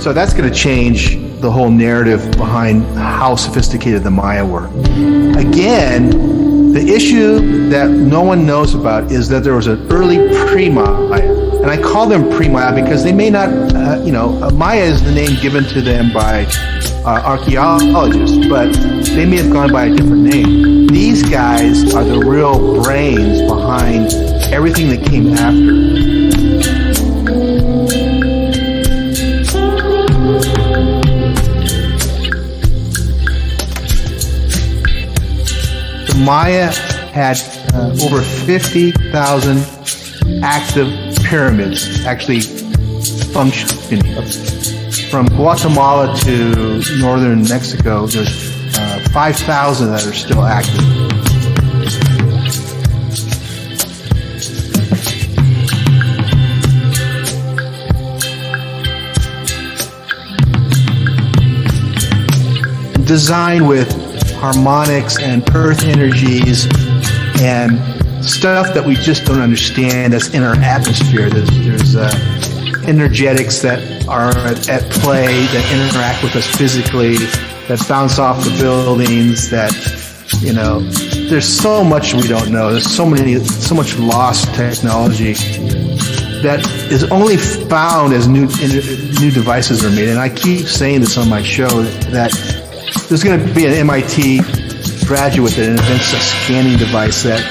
So that's going to change the whole narrative behind how sophisticated the Maya were. Again, the issue that no one knows about is that there was an early pre-Maya. And I call them pre-Maya because they may not, Maya is the name given to them by archaeologists, but they may have gone by a different name. These guys are the real brains behind everything that came after. The Maya had over 50,000 active pyramids actually functioning. From Guatemala to northern Mexico, there's 5,000 that are still active. Designed with harmonics and earth energies and stuff that we just don't understand that's in our atmosphere. There's energetics that are at play, that interact with us physically, that bounce off the buildings, that, there's so much we don't know. There's so much lost technology that is only found as new devices are made. And I keep saying this on my show, that there's going to be an MIT graduate that invents a scanning device that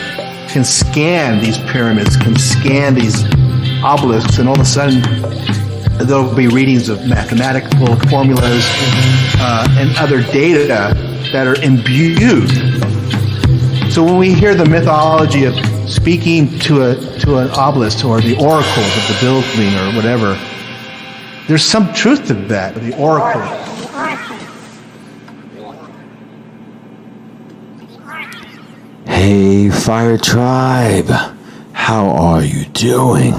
can scan these pyramids, can scan these obelisks, and all of a sudden there'll be readings of mathematical formulas and other data that are imbued. So when we hear the mythology of speaking to an obelisk or the oracles of the building or whatever, there's some truth to that, the oracle. Hey, Fire Tribe, how are you doing?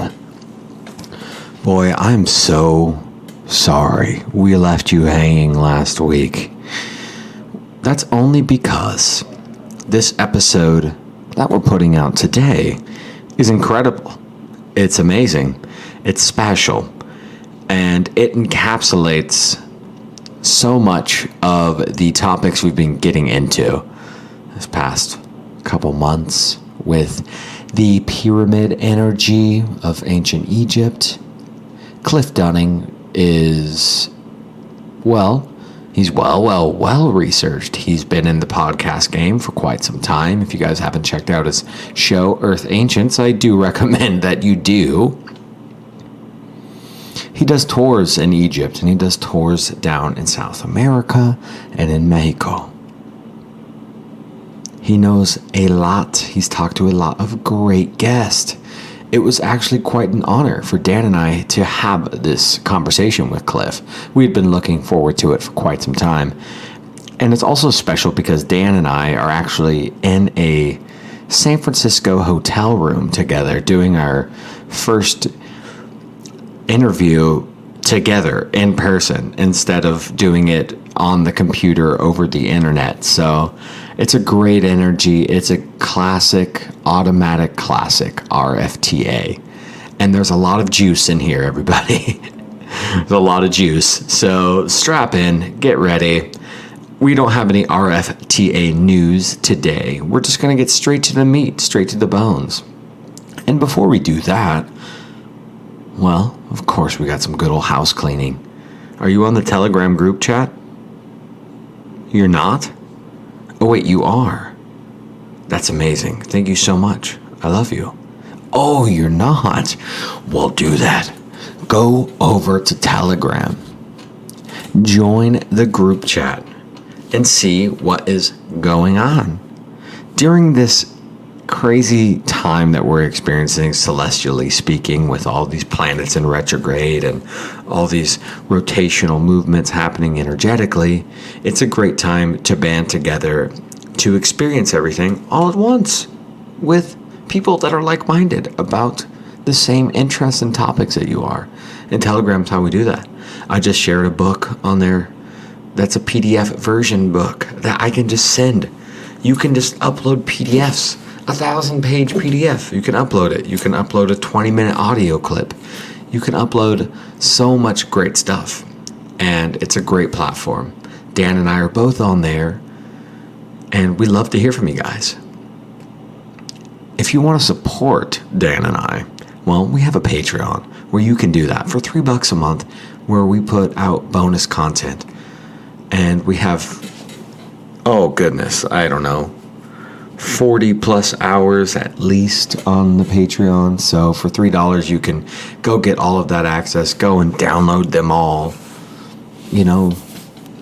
Boy, I'm so sorry we left you hanging last week. That's only because this episode that we're putting out today is incredible. It's amazing. It's special. And it encapsulates so much of the topics we've been getting into this past couple months with the pyramid energy of ancient Egypt. Cliff Dunning is, he's well researched. He's been in the podcast game for quite some time. If you guys haven't checked out his show, Earth Ancients, I do recommend that you do. He does tours in Egypt, and he does tours down in South America and in Mexico. He knows a lot. He's talked to a lot of great guests. It was actually quite an honor for Dan and I to have this conversation with Cliff. We'd been looking forward to it for quite some time. And it's also special because Dan and I are actually in a San Francisco hotel room together doing our first interview together in person instead of doing it on the computer over the internet. So it's a great energy. It's a classic, automatic classic RFTA. And there's a lot of juice in here, everybody. There's a lot of juice. So strap in, get ready. We don't have any RFTA news today. We're just going to get straight to the meat, straight to the bones. And before we do that, well, of course, we got some good old house cleaning. Are you on the Telegram group chat? You're not? Oh, wait, you are. That's amazing. Thank you so much. I love you. Oh, you're not? Well, do that. Go over to Telegram. Join the group chat and see what is going on. During this crazy time that we're experiencing, celestially speaking, with all these planets in retrograde and all these rotational movements happening energetically, it's a great time to band together to experience everything all at once with people that are like-minded about the same interests and topics that you are. And Telegram's how we do that. I just shared a book on there that's a PDF version book that I can just send. You can just upload PDFs. 1,000-page PDF. You can upload it. You can upload a 20-minute audio clip. You can upload so much great stuff. and it's a great platform. Dan and I are both on there, and we love to hear from you guys. If you want to support Dan and I, well, we have a Patreon where you can do that for $3 a month, where we put out bonus content. And we have, oh goodness, I don't know, 40 plus hours at least on the Patreon. So for $3, you can go get all of that access, go and download them all, you know,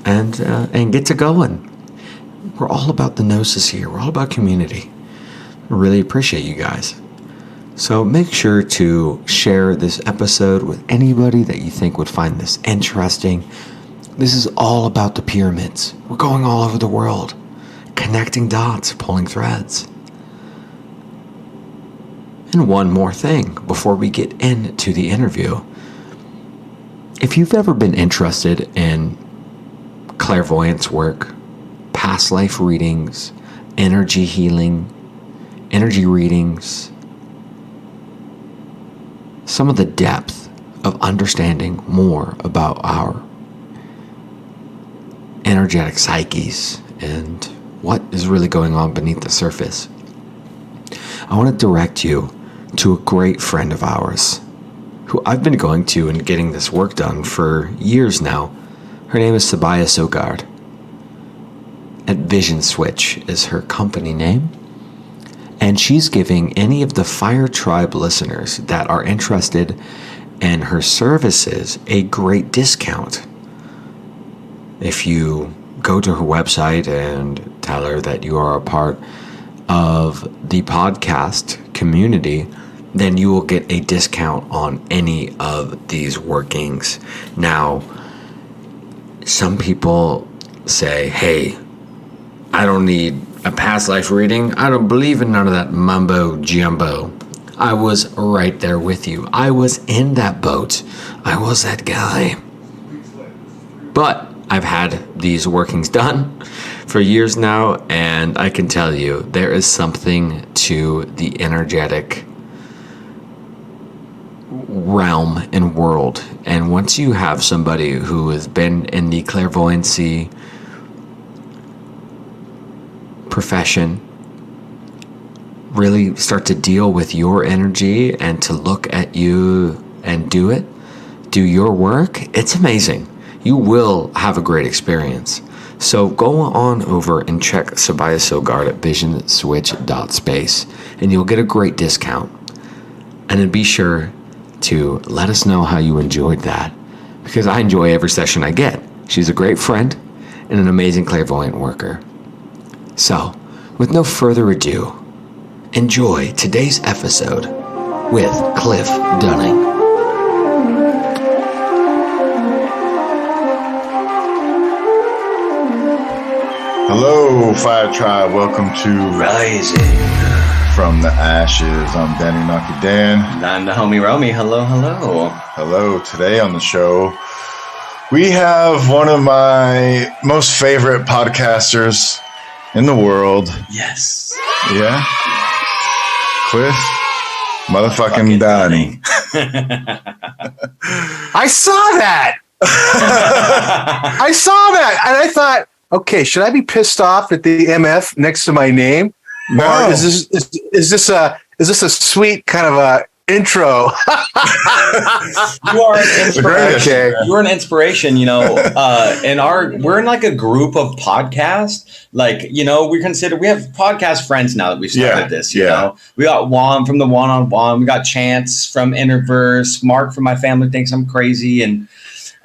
and get to going. We're all about the gnosis here. We're all about community. I really appreciate you guys. So make sure to share this episode with anybody that you think would find this interesting. This is all about the pyramids. We're going all over the world, connecting dots, pulling threads. And one more thing before we get into the interview. If you've ever been interested in clairvoyance work, past life readings, energy healing, energy readings, some of the depth of understanding more about our energetic psyches and what is really going on beneath the surface, I want to direct you to a great friend of ours who I've been going to and getting this work done for years now. Her name is SOBIAH. At Vision Switch is her company name. And she's giving any of the Fire Tribe listeners that are interested in her services a great discount. If you go to her website and tell her that you are a part of the podcast community, then you will get a discount on any of these workings. Now, some people say, hey, I don't need a past life reading. I don't believe in none of that mumbo jumbo. I was right there with you. I was in that boat. I was that guy. But I've had these workings done for years now, and I can tell you there is something to the energetic realm and world. And once you have somebody who has been in the clairvoyancy profession really start to deal with your energy and to look at you and do your work, it's amazing. You will have a great experience. So go on over and check SOBIAH at visionswitch.space and you'll get a great discount. And then be sure to let us know how you enjoyed that, because I enjoy every session I get. She's a great friend and an amazing clairvoyant worker. So, with no further ado, enjoy today's episode with Cliff Dunning. Hello, Fire Tribe. Welcome to Rising From the Ashes. I'm Dan and Dan. And the homie Romie. Hello, hello. Hello. Today on the show, we have one of my most favorite podcasters in the world. Yes. Yeah. Cliff motherfucking Dunning. I saw that. I saw that. And I thought, okay, should I be pissed off at the MF next to my name? No. Or is this a sweet kind of a intro? You are an inspiration. Okay. You are an inspiration, you know, we're in like a group of podcasts. Like, you know, we have podcast friends now that we started this, you know. We got Juan from the One-on-One. We got Chance from Interverse. Mark from My Family Thinks I'm Crazy. And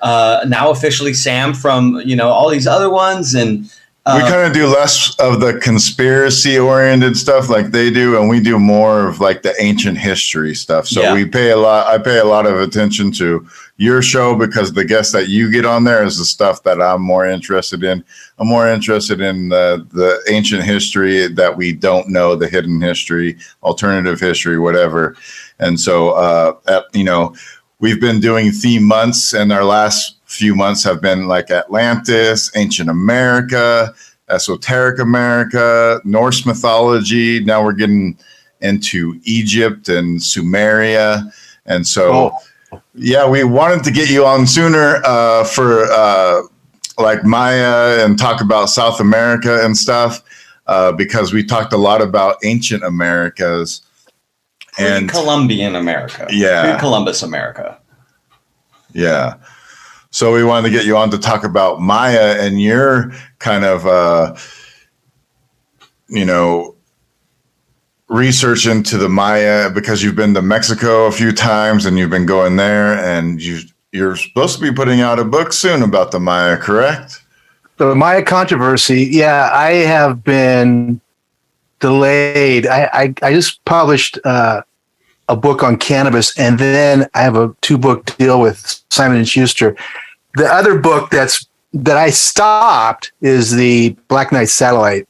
now officially Sam from, you know, all these other ones. And we kind of do less of the conspiracy-oriented stuff like they do, and we do more of like the ancient history stuff. So I pay a lot of attention to your show because the guests that you get on there is the stuff that I'm more interested in. I'm more interested in the ancient history that we don't know, the hidden history, alternative history, whatever. And so, you know, we've been doing theme months, and our last few months have been like Atlantis, ancient America, esoteric America, Norse mythology. Now we're getting into Egypt and Sumeria. And so Yeah, we wanted to get you on sooner for like Maya and talk about South America and stuff because we talked a lot about ancient Americas and Columbian America. Yeah. Pre-Columbus America. Yeah. So we wanted to get you on to talk about Maya and your kind of, research into the Maya because you've been to Mexico a few times and you've been going there and you're supposed to be putting out a book soon about the Maya, correct? The Maya controversy. Yeah, I have been delayed. I just published a book on cannabis, and then I have a 2-book deal with Simon & Schuster. The other book that I stopped is the Black Knight Satellite.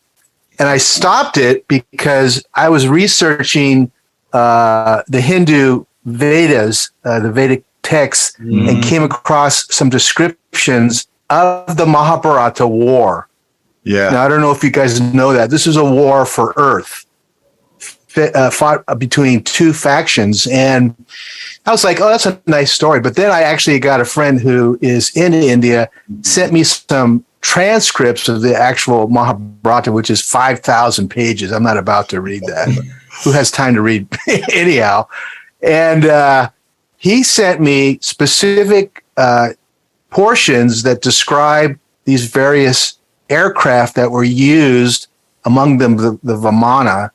And I stopped it because I was researching the Hindu Vedas, the Vedic texts, and came across some descriptions of the Mahabharata war. Yeah. Now, I don't know if you guys know that. This is a war for Earth, fought between 2 factions. And I was like, oh, that's a nice story. But then I actually got a friend who is in India, sent me some transcripts of the actual Mahabharata, which is 5,000 pages. I'm not about to read that. Who has time to read anyhow? And he sent me specific portions that describe these various aircraft that were used, among them the Vimana.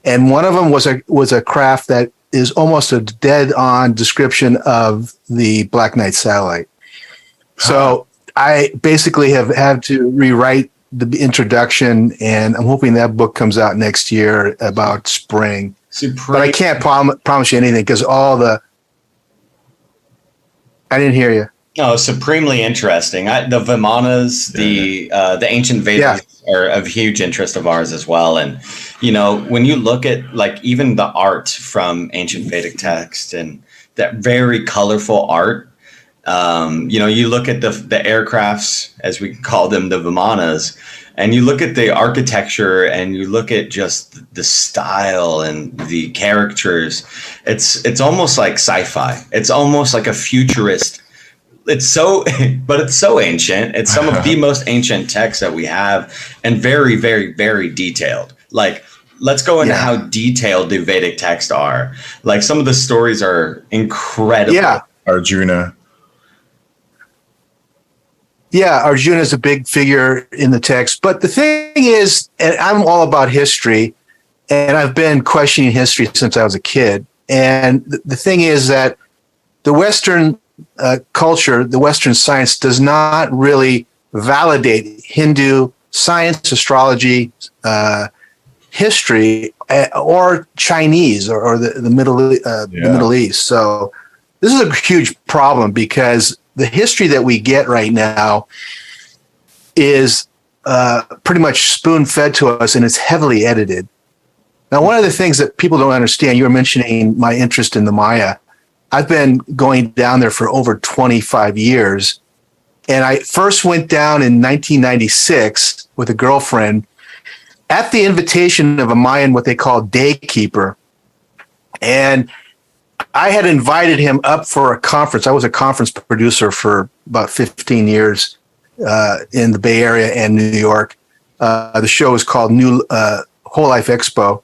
And one of them was a craft that is almost a dead-on description of the Black Knight Satellite. So I basically have had to rewrite the introduction, and I'm hoping that book comes out next year about spring. But I can't promise you anything because I didn't hear you. No, supremely interesting. The Vimanas, the ancient Vedas are of huge interest of ours as well. And, when you look at like even the art from ancient Vedic text and that very colorful art, you look at the aircrafts, as we call them, the Vimanas, and you look at the architecture and you look at just the style and the characters. It's almost like sci-fi. It's almost like a futurist. But it's so ancient. It's some of the most ancient texts that we have, and very, very, very detailed. Like, let's go into how detailed the Vedic texts are. Like, some of the stories are incredible. Yeah. Arjuna. Yeah, Arjuna is a big figure in the text. But the thing is, and I'm all about history, and I've been questioning history since I was a kid. And the thing is that the Western culture, the Western science, does not really validate Hindu science, astrology, history, or Chinese or the Middle East. So this is a huge problem because the history that we get right now is pretty much spoon-fed to us, and it's heavily edited. Now, one of the things that people don't understand, you were mentioning my interest in the Maya. I've been going down there for over 25 years, and I first went down in 1996 with a girlfriend at the invitation of a Mayan, what they call daykeeper. And I had invited him up for a conference. I was a conference producer for about 15 years in the Bay Area and New York. The show was called Whole Life Expo.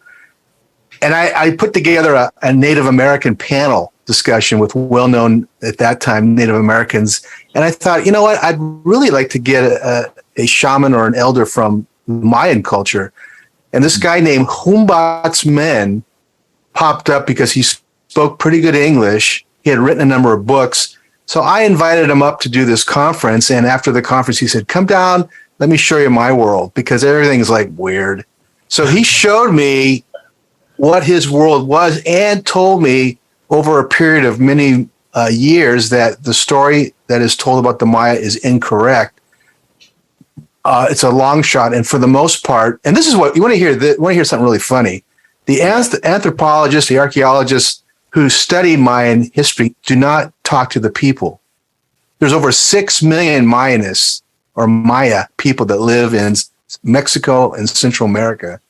And I put together a Native American panel discussion with well-known, at that time, Native Americans. And I thought, you know what, I'd really like to get a shaman or an elder from Mayan culture. And this guy named Humbat's Men popped up because he spoke pretty good English. He had written a number of books. So I invited him up to do this conference. And after the conference, he said, come down, let me show you my world, because everything's like weird. So he showed me what his world was and told me over a period of many years that the story that is told about the Maya is incorrect. It's a long shot. And for the most part, and this is what you want to hear. Want to hear something really funny. The anthropologists, the archaeologists who study Mayan history do not talk to the people. There's over 6 million Mayanists or Maya people that live in Mexico and Central America.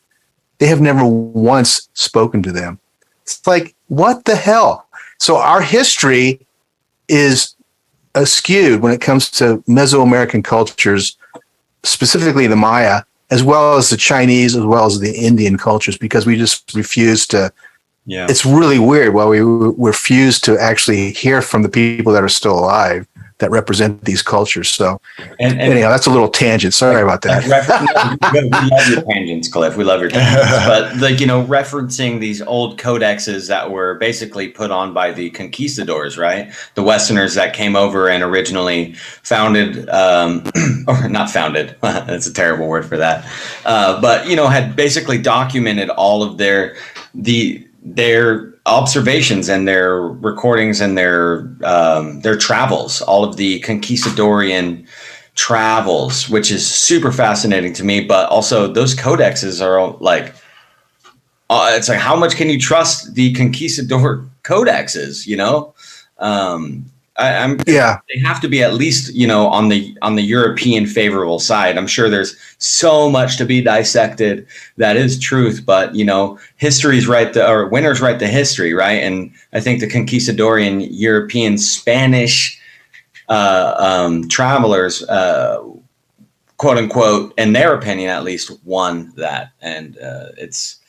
They have never once spoken to them. It's like, what the hell? So our history is skewed when it comes to Mesoamerican cultures, specifically the Maya, as well as the Chinese, as well as the Indian cultures, because we just refuse to. Yeah, it's really weird. While we refuse to actually hear from the people that are still alive that represent these cultures. So, and anyhow, that's a little tangent. Sorry about that. We love your tangents, Cliff. We love your tangents. But referencing these old codexes that were basically put on by the conquistadors, right? The Westerners that came over and originally founded, or not founded. That's a terrible word for that. But had basically documented all of their observations and their recordings and their travels, all of the conquistadorian travels, which is super fascinating to me. But also those codexes are like, it's like, how much can you trust the conquistador codexes? They have to be at least, on the European favorable side. I'm sure there's so much to be dissected that is truth, but history's right, or winners write the history, right? And I think the conquistadorian European Spanish travelers, quote unquote, in their opinion at least, won that. And it's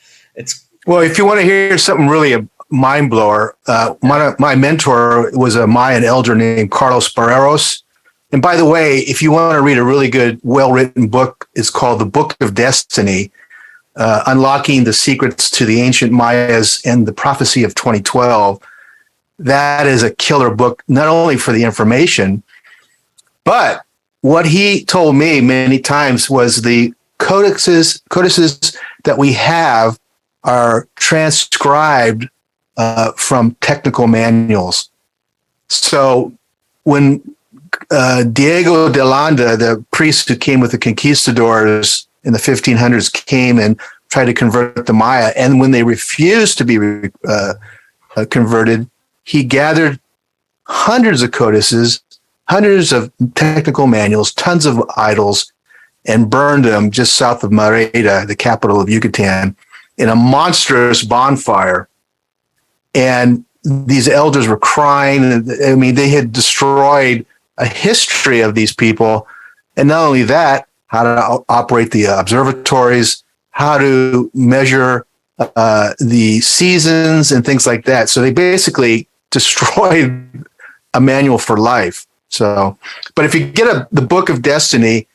well, if you want to hear something really mind blower, my mentor was a Mayan elder named Carlos Barreros. And by the way, if you want to read a really good, well-written book, it's called The Book of Destiny, Unlocking the Secrets to the Ancient Mayas and the Prophecy of 2012. That is a killer book, not only for the information, but what he told me many times was the codices that we have are transcribed from technical manuals. So when Diego de Landa, the priest who came with the conquistadors in the 1500s, came and tried to convert the Maya, and when they refused to be converted, he gathered hundreds of codices, hundreds of technical manuals, tons of idols, and burned them just south of Mérida, the capital of Yucatan, in a monstrous bonfire. And these elders were crying. I mean, they had destroyed a history of these people. And not only that, how to operate the observatories, how to measure the seasons and things like that. So they basically destroyed a manual for life. So, but if you get the Book of Destiny,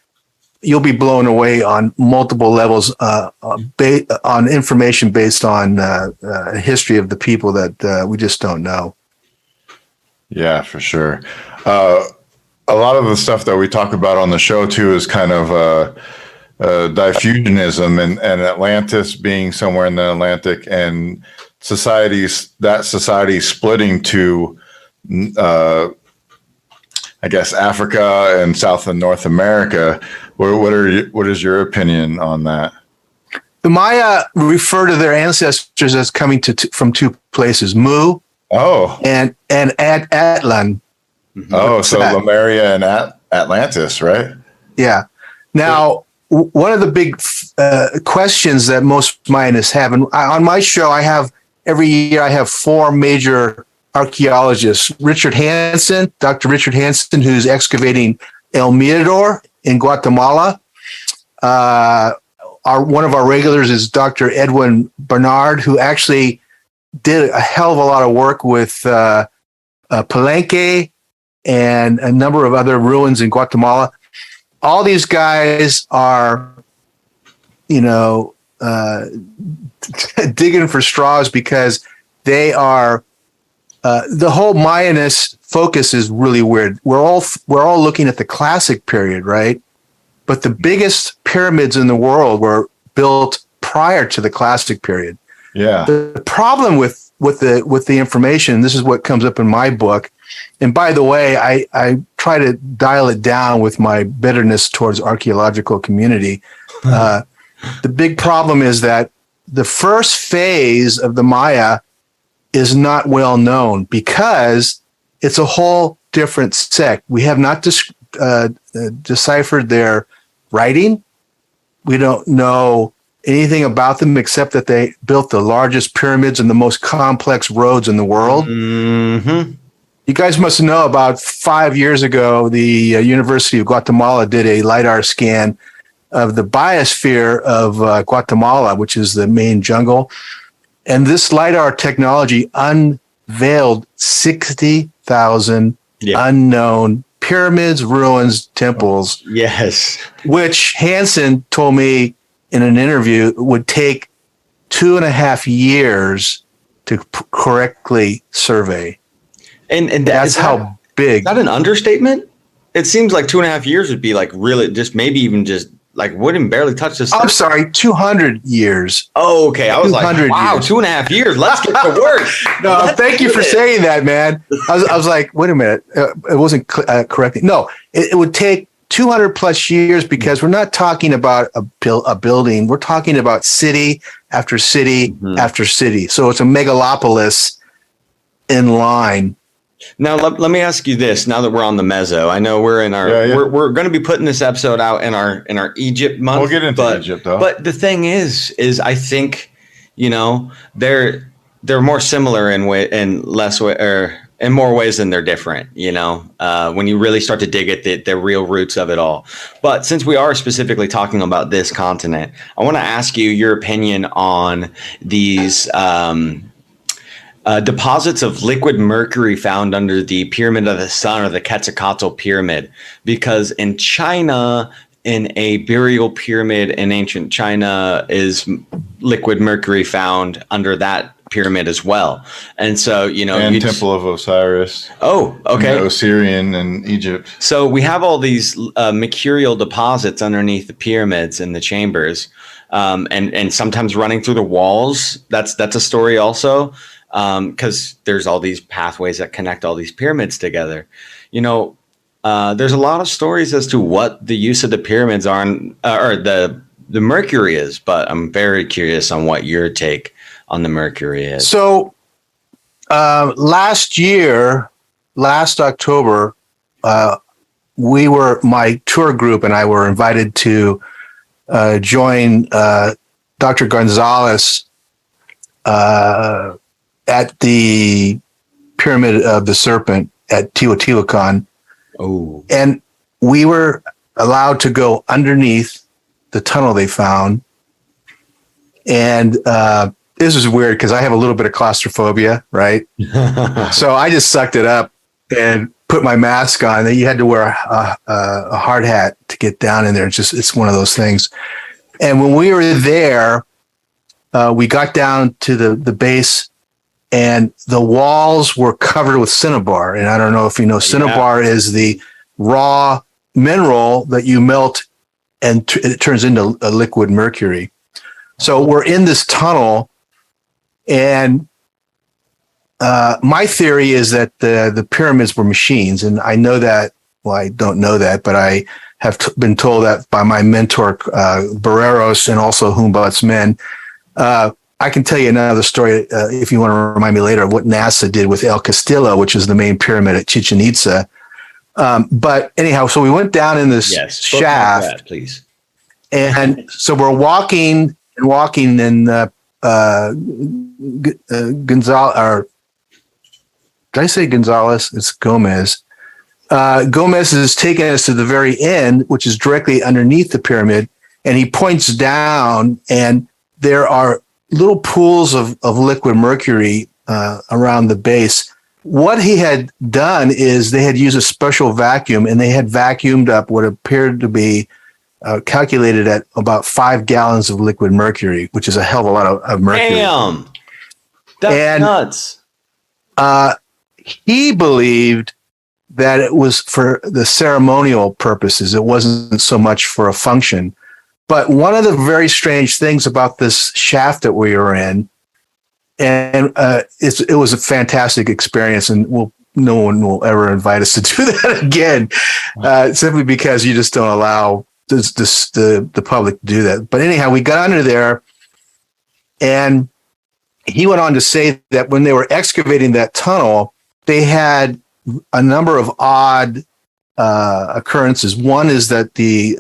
you'll be blown away on multiple levels on information based on history of the people that we just don't know. Yeah, for sure. A lot of the stuff that we talk about on the show too is kind of diffusionism and Atlantis being somewhere in the Atlantic, and society splitting to I guess Africa and South and North America. What is your opinion on that? The Maya refer to their ancestors as coming from two places, Mu and Atlan. Oh, so Lemuria and Atlantis, right? Yeah. Now, one of the big questions that most Mayanists have, and on my show, every year I have four major archaeologists: Dr. Richard Hansen, who's excavating El Mirador in Guatemala. One of our regulars is Dr. Edwin Bernard, who actually did a hell of a lot of work with Palenque and a number of other ruins in Guatemala. All these guys are, digging for straws because they are. The whole Mayanist focus is really weird. We're all looking at the classic period, right? But the biggest pyramids in the world were built prior to the classic period. Yeah. The problem with the information, this is what comes up in my book. And by the way, I try to dial it down with my bitterness towards archaeological community. The big problem is that the first phase of the Maya is not well known because it's a whole different sect. We have not deciphered their writing. We don't know anything about them except that they built the largest pyramids and the most complex roads in the world. Mm-hmm. You guys must know about 5 years ago, the University of Guatemala did a LiDAR scan of the biosphere of Guatemala, which is the main jungle. And this LiDAR technology unveiled 60,000 unknown pyramids, ruins, temples. Yes. Which Hansen told me in an interview would take 2.5 years to correctly survey. And that's how big. Is that an understatement? It seems like 2.5 years would be like really just maybe even just like wouldn't barely touch this. I'm sorry, 200 years. Oh, okay. I was like, wow, years. 2.5 years. Let's get to work. No, thank you for saying that, man. I was like, wait a minute. It wasn't correct. No, it would take 200 plus years because we're not talking about a building. We're talking about city after city after city. So it's a megalopolis in line. Now, let me ask you this. Now that we're on the mezzo, I know we're in our we're going to be putting this episode out in our Egypt month. We'll get into Egypt though. But the thing is I think, you know, they're more similar in less way or in more ways than they're different, you know, when you really start to dig at the real roots of it all. But since we are specifically talking about this continent, I want to ask you your opinion on these deposits of liquid mercury found under the Pyramid of the Sun or the Quetzalcoatl Pyramid, because in China, in a burial pyramid in ancient China, is liquid mercury found under that pyramid as well. And so, you know, and Temple of Osiris. Oh, okay. Osirian in Egypt. So we have all these mercurial deposits underneath the pyramids and the chambers, and sometimes running through the walls. That's a story also. Because there's all these pathways that connect all these pyramids together. You know, there's a lot of stories as to what the use of the pyramids are, or the mercury is. But I'm very curious on what your take on the mercury is. So last October, my tour group and I were invited to join Dr. Gonzalez at the Pyramid of the Serpent at Teotihuacan. Oh. And we were allowed to go underneath the tunnel they found. And this is weird because I have a little bit of claustrophobia, right? So I just sucked it up and put my mask on. Then you had to wear a hard hat to get down in there. It's one of those things. And when we were there, we got down to the base, and the walls were covered with cinnabar. And I don't know if you know, cinnabar is the raw mineral that you melt and it turns into a liquid mercury. So we're in this tunnel, and my theory is that the pyramids were machines. And I know that, well, I don't know that, but I have been told that by my mentor, Barreros, and also Humboldt's men. I can tell you another story if you want to remind me later of what NASA did with El Castillo, which is the main pyramid at Chichen Itza. But anyhow, so we went down in this shaft, that, please. And so we're walking, and Gonzalez, or did I say Gonzalez? It's Gomez. Gomez is taking us to the very end, which is directly underneath the pyramid, and he points down, and there are little pools of liquid mercury around the base. What he had done is they had used a special vacuum, and they had vacuumed up what appeared to be calculated at about 5 gallons of liquid mercury, which is a hell of a lot of mercury. Damn, that's nuts. He believed that it was for the ceremonial purposes. It wasn't so much for a function. But one of the very strange things about this shaft that we were in, and it was a fantastic experience, and no one will ever invite us to do that again, simply because you just don't allow the public to do that. But anyhow, we got under there, and he went on to say that when they were excavating that tunnel, they had a number of odd occurrences. One is that the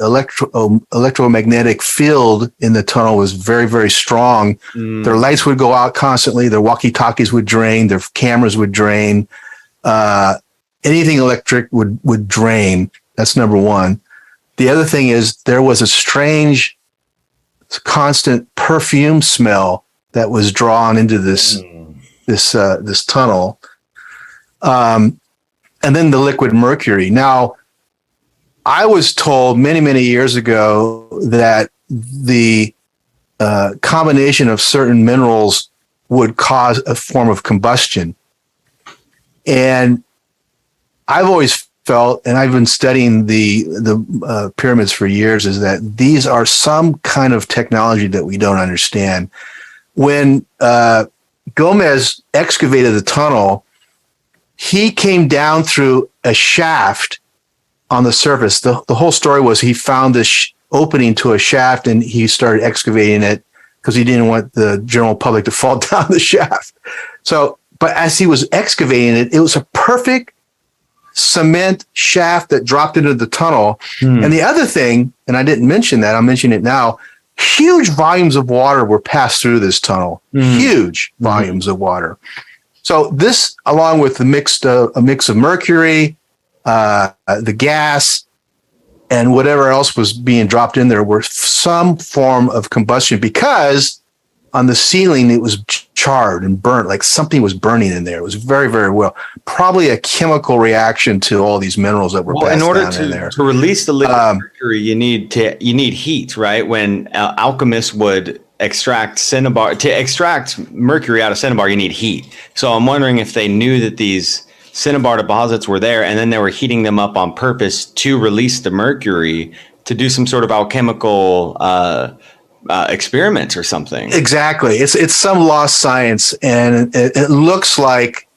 electromagnetic field in the tunnel was very, very strong. Their lights would go out constantly. Their walkie-talkies would drain. Their cameras would drain. anything electric would drain. That's number one. The other thing is there was a strange, constant perfume smell that was drawn into this tunnel. And then the liquid mercury. Now, I was told many, many years ago that the combination of certain minerals would cause a form of combustion. And I've always felt, and I've been studying the pyramids for years, is that these are some kind of technology that we don't understand. When Gomez excavated the tunnel, he came down through a shaft on the surface. The whole story was he found this opening to a shaft and he started excavating it because he didn't want the general public to fall down the shaft. So, but as he was excavating it, it was a perfect cement shaft that dropped into the tunnel. And the other thing, and I didn't mention that, I'll mention it now, huge volumes of water were passed through this tunnel. Huge volumes of water. So this, along with a mix of mercury, the gas, and whatever else was being dropped in there, were some form of combustion, because on the ceiling it was charred and burnt, like something was burning in there. It was very, very well, probably a chemical reaction to all these minerals that were passed in order down in there. to release the liquid mercury, you need heat, right? When alchemists would extract Cinnabar, to extract mercury out of Cinnabar, you need heat. So I'm wondering if they knew that these Cinnabar deposits were there, and then they were heating them up on purpose to release the mercury to do some sort of alchemical experiments or something. Exactly. It's some lost science, and it looks like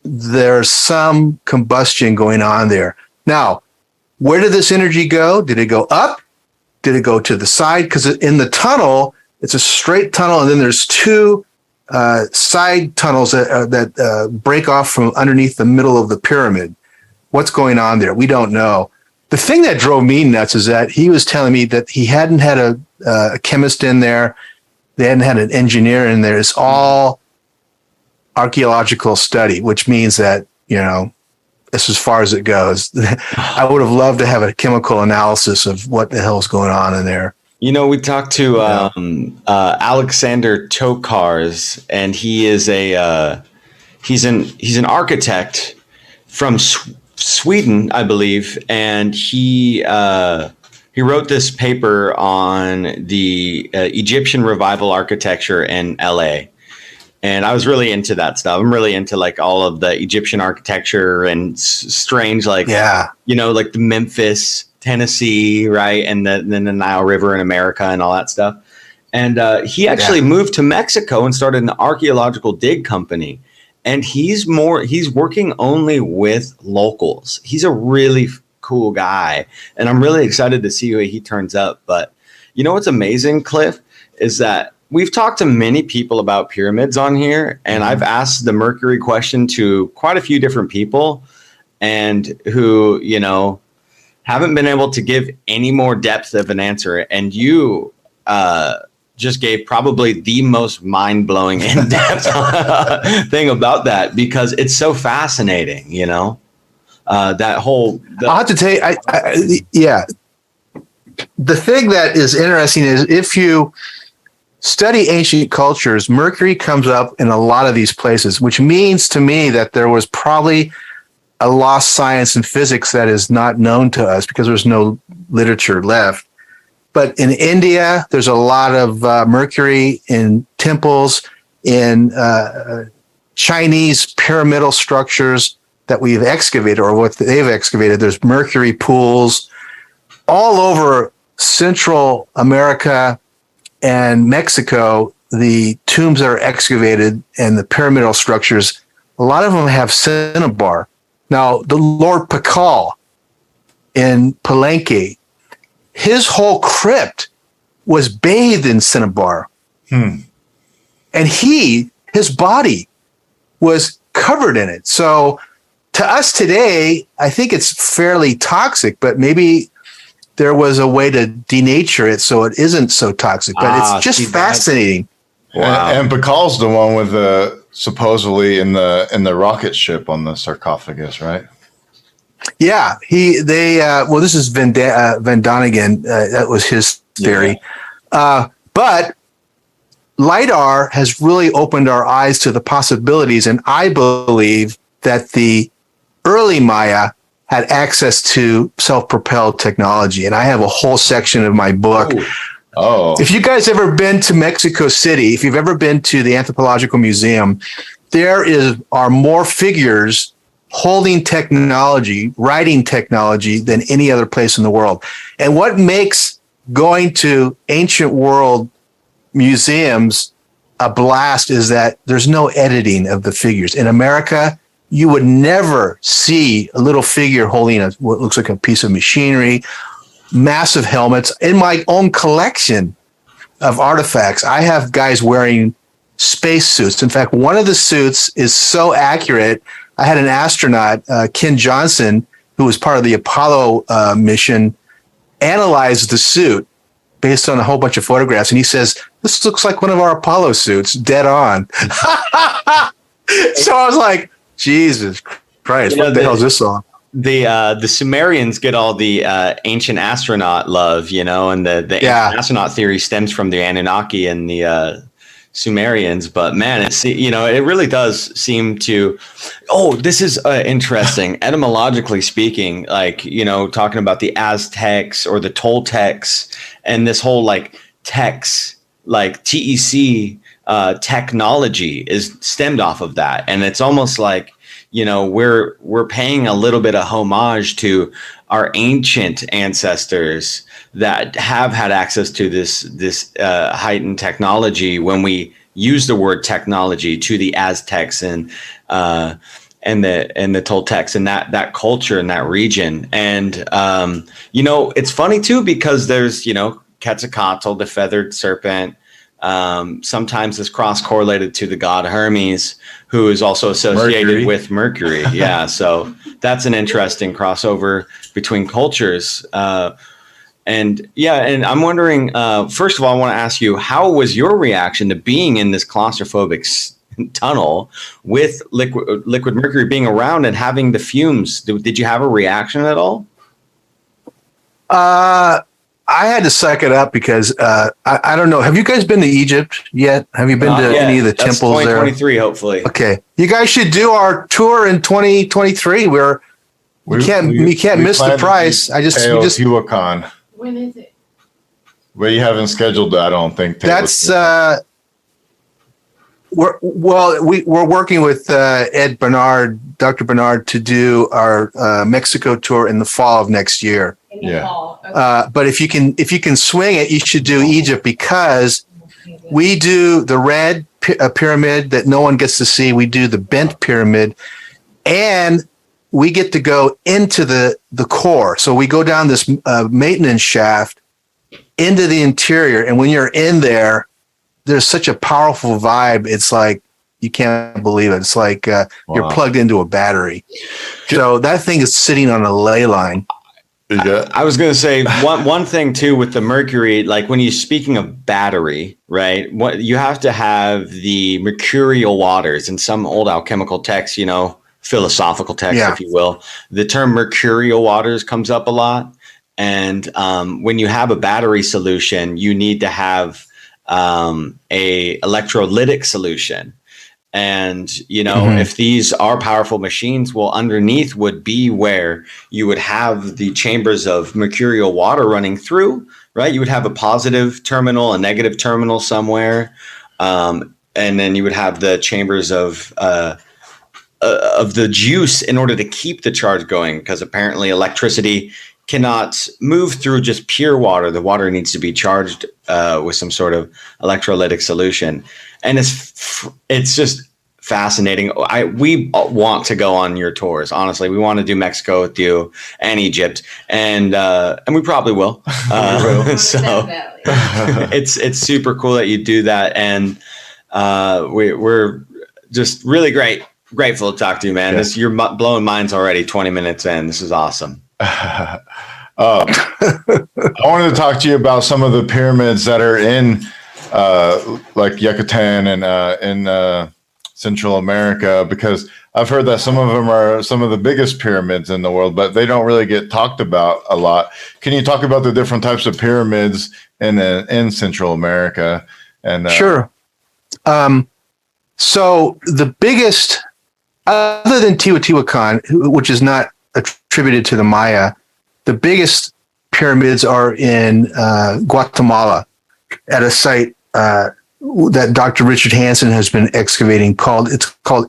there's some combustion going on there. Now, where did this energy go? Did it go up? Did it go to the side? Because in the tunnel, it's a straight tunnel, and then there's two side tunnels that break off from underneath the middle of the pyramid. What's going on there? We don't know. The thing that drove me nuts is that he was telling me that he hadn't had a chemist in there. They hadn't had an engineer in there. It's all archaeological study, which means that, that's as far as it goes. I would have loved to have a chemical analysis of what the hell is going on in there. We talked to Alexander Tokars, and he is he's an architect from Sweden, I believe, and he wrote this paper on the Egyptian revival architecture in LA. And I was really into that stuff. I'm really into like all of the Egyptian architecture and strange, like the Memphis, Tennessee, right, and then the Nile River in America and all that stuff. And he actually moved to Mexico and started an archaeological dig company. And he's working only with locals. He's a really cool guy, and I'm really excited to see who he turns up. But what's amazing, Cliff, is that we've talked to many people about pyramids on here, and I've asked the mercury question to quite a few different people, and who haven't been able to give any more depth of an answer. And you just gave probably the most mind-blowing in-depth thing about that, because it's so fascinating, that whole... I'll have to tell you, the thing that is interesting is if you study ancient cultures, mercury comes up in a lot of these places, which means to me that there was probably a lost science in physics that is not known to us because there's no literature left. But in India, there's a lot of mercury in temples, in Chinese pyramidal structures that we've excavated, or what they've excavated. There's mercury pools all over Central America and Mexico. The tombs that are excavated and the pyramidal structures, a lot of them have cinnabar. Now, the Lord Pakal in Palenque, his whole crypt was bathed in cinnabar. And his body was covered in it. So to us today, I think it's fairly toxic, but maybe there was a way to denature it so it isn't so toxic. But it's just fascinating. Wow. And Pakal's the one with the supposedly in the rocket ship on the sarcophagus, right? Yeah, well, this is Van Donigan. That was his theory. Yeah. But LIDAR has really opened our eyes to the possibilities, and I believe that the early Maya had access to self-propelled technology, and I have a whole section of my book. Oh. If you guys ever been to Mexico City, if you've ever been to the Anthropological Museum, there are more figures holding technology, writing technology than any other place in the world. And what makes going to ancient world museums a blast is that there's no editing of the figures. In America, you would never see a little figure holding what looks like a piece of machinery, massive helmets. In my own collection of artifacts, I have guys wearing space suits. In fact, one of the suits is so accurate. I had an astronaut, Ken Johnson, who was part of the Apollo mission, analyze the suit based on a whole bunch of photographs. And he says, this looks like one of our Apollo suits, dead on. So I was like, Jesus Christ, what the hell is this on? The Sumerians get all the ancient astronaut love, and the ancient astronaut theory stems from the Anunnaki and the Sumerians. But man, it really does seem to. Oh, this is interesting. Etymologically speaking, talking about the Aztecs or the Toltecs and this whole Tex, TEC technology is stemmed off of that, and it's almost like. We're paying a little bit of homage to our ancient ancestors that have had access to this heightened technology when we use the word technology to the Aztecs and the Toltecs and that culture in that region. And it's funny too because there's Quetzalcoatl, the feathered serpent. Sometimes is cross-correlated to the god Hermes, who is also associated with Mercury. Yeah, so that's an interesting crossover between cultures. And I'm wondering, first of all, I want to ask you, how was your reaction to being in this claustrophobic tunnel with liquid mercury being around and having the fumes? Did you have a reaction at all? I had to suck it up because I don't know. Have you guys been to Egypt yet? Have you been to any of the temples there? 2023, hopefully. Okay, you guys should do our tour in 2023. Where you can't miss the price. We just Teotihuacan. When is it? Well, you haven't scheduled that, I don't think. That's we're working with Ed Bernard, Dr. Bernard, to do our Mexico tour in the fall of next year. In the fall. Okay. But if you can swing it, you should do Egypt because we do the red pyramid that no one gets to see. We do the bent pyramid, and we get to go into the core. So we go down this maintenance shaft into the interior, and when you're in there, there's such a powerful vibe. It's like you can't believe it. It's like you're plugged into a battery. So that thing is sitting on a ley line. I was going to say one thing too with the mercury, like when you're speaking of battery, right? What you have to have the mercurial waters in some old alchemical texts, philosophical texts, if you will. The term mercurial waters comes up a lot. And when you have a battery solution, you need to have a electrolytic solution. And, if these are powerful machines, well, underneath would be where you would have the chambers of mercurial water running through, right? You would have a positive terminal, a negative terminal somewhere. And then you would have the chambers of the juice in order to keep the charge going, because apparently electricity cannot move through just pure water. The water needs to be charged with some sort of electrolytic solution. And it's just fascinating. We want to go on your tours. Honestly, we want to do Mexico with you and Egypt, and we probably will. So it's super cool that you do that, and we're just really grateful to talk to you, man. You're blowing minds already. 20 minutes in, this is awesome. I wanted to talk to you about some of the pyramids that are in like Yucatan and in Central America, because I've heard that some of them are some of the biggest pyramids in the world, but they don't really get talked about a lot. Can you talk about the different types of pyramids in Central America? And Sure. So the biggest, other than Teotihuacan, which is not attributed to the Maya, the biggest pyramids are in Guatemala at a site that Dr. Richard Hansen has been excavating called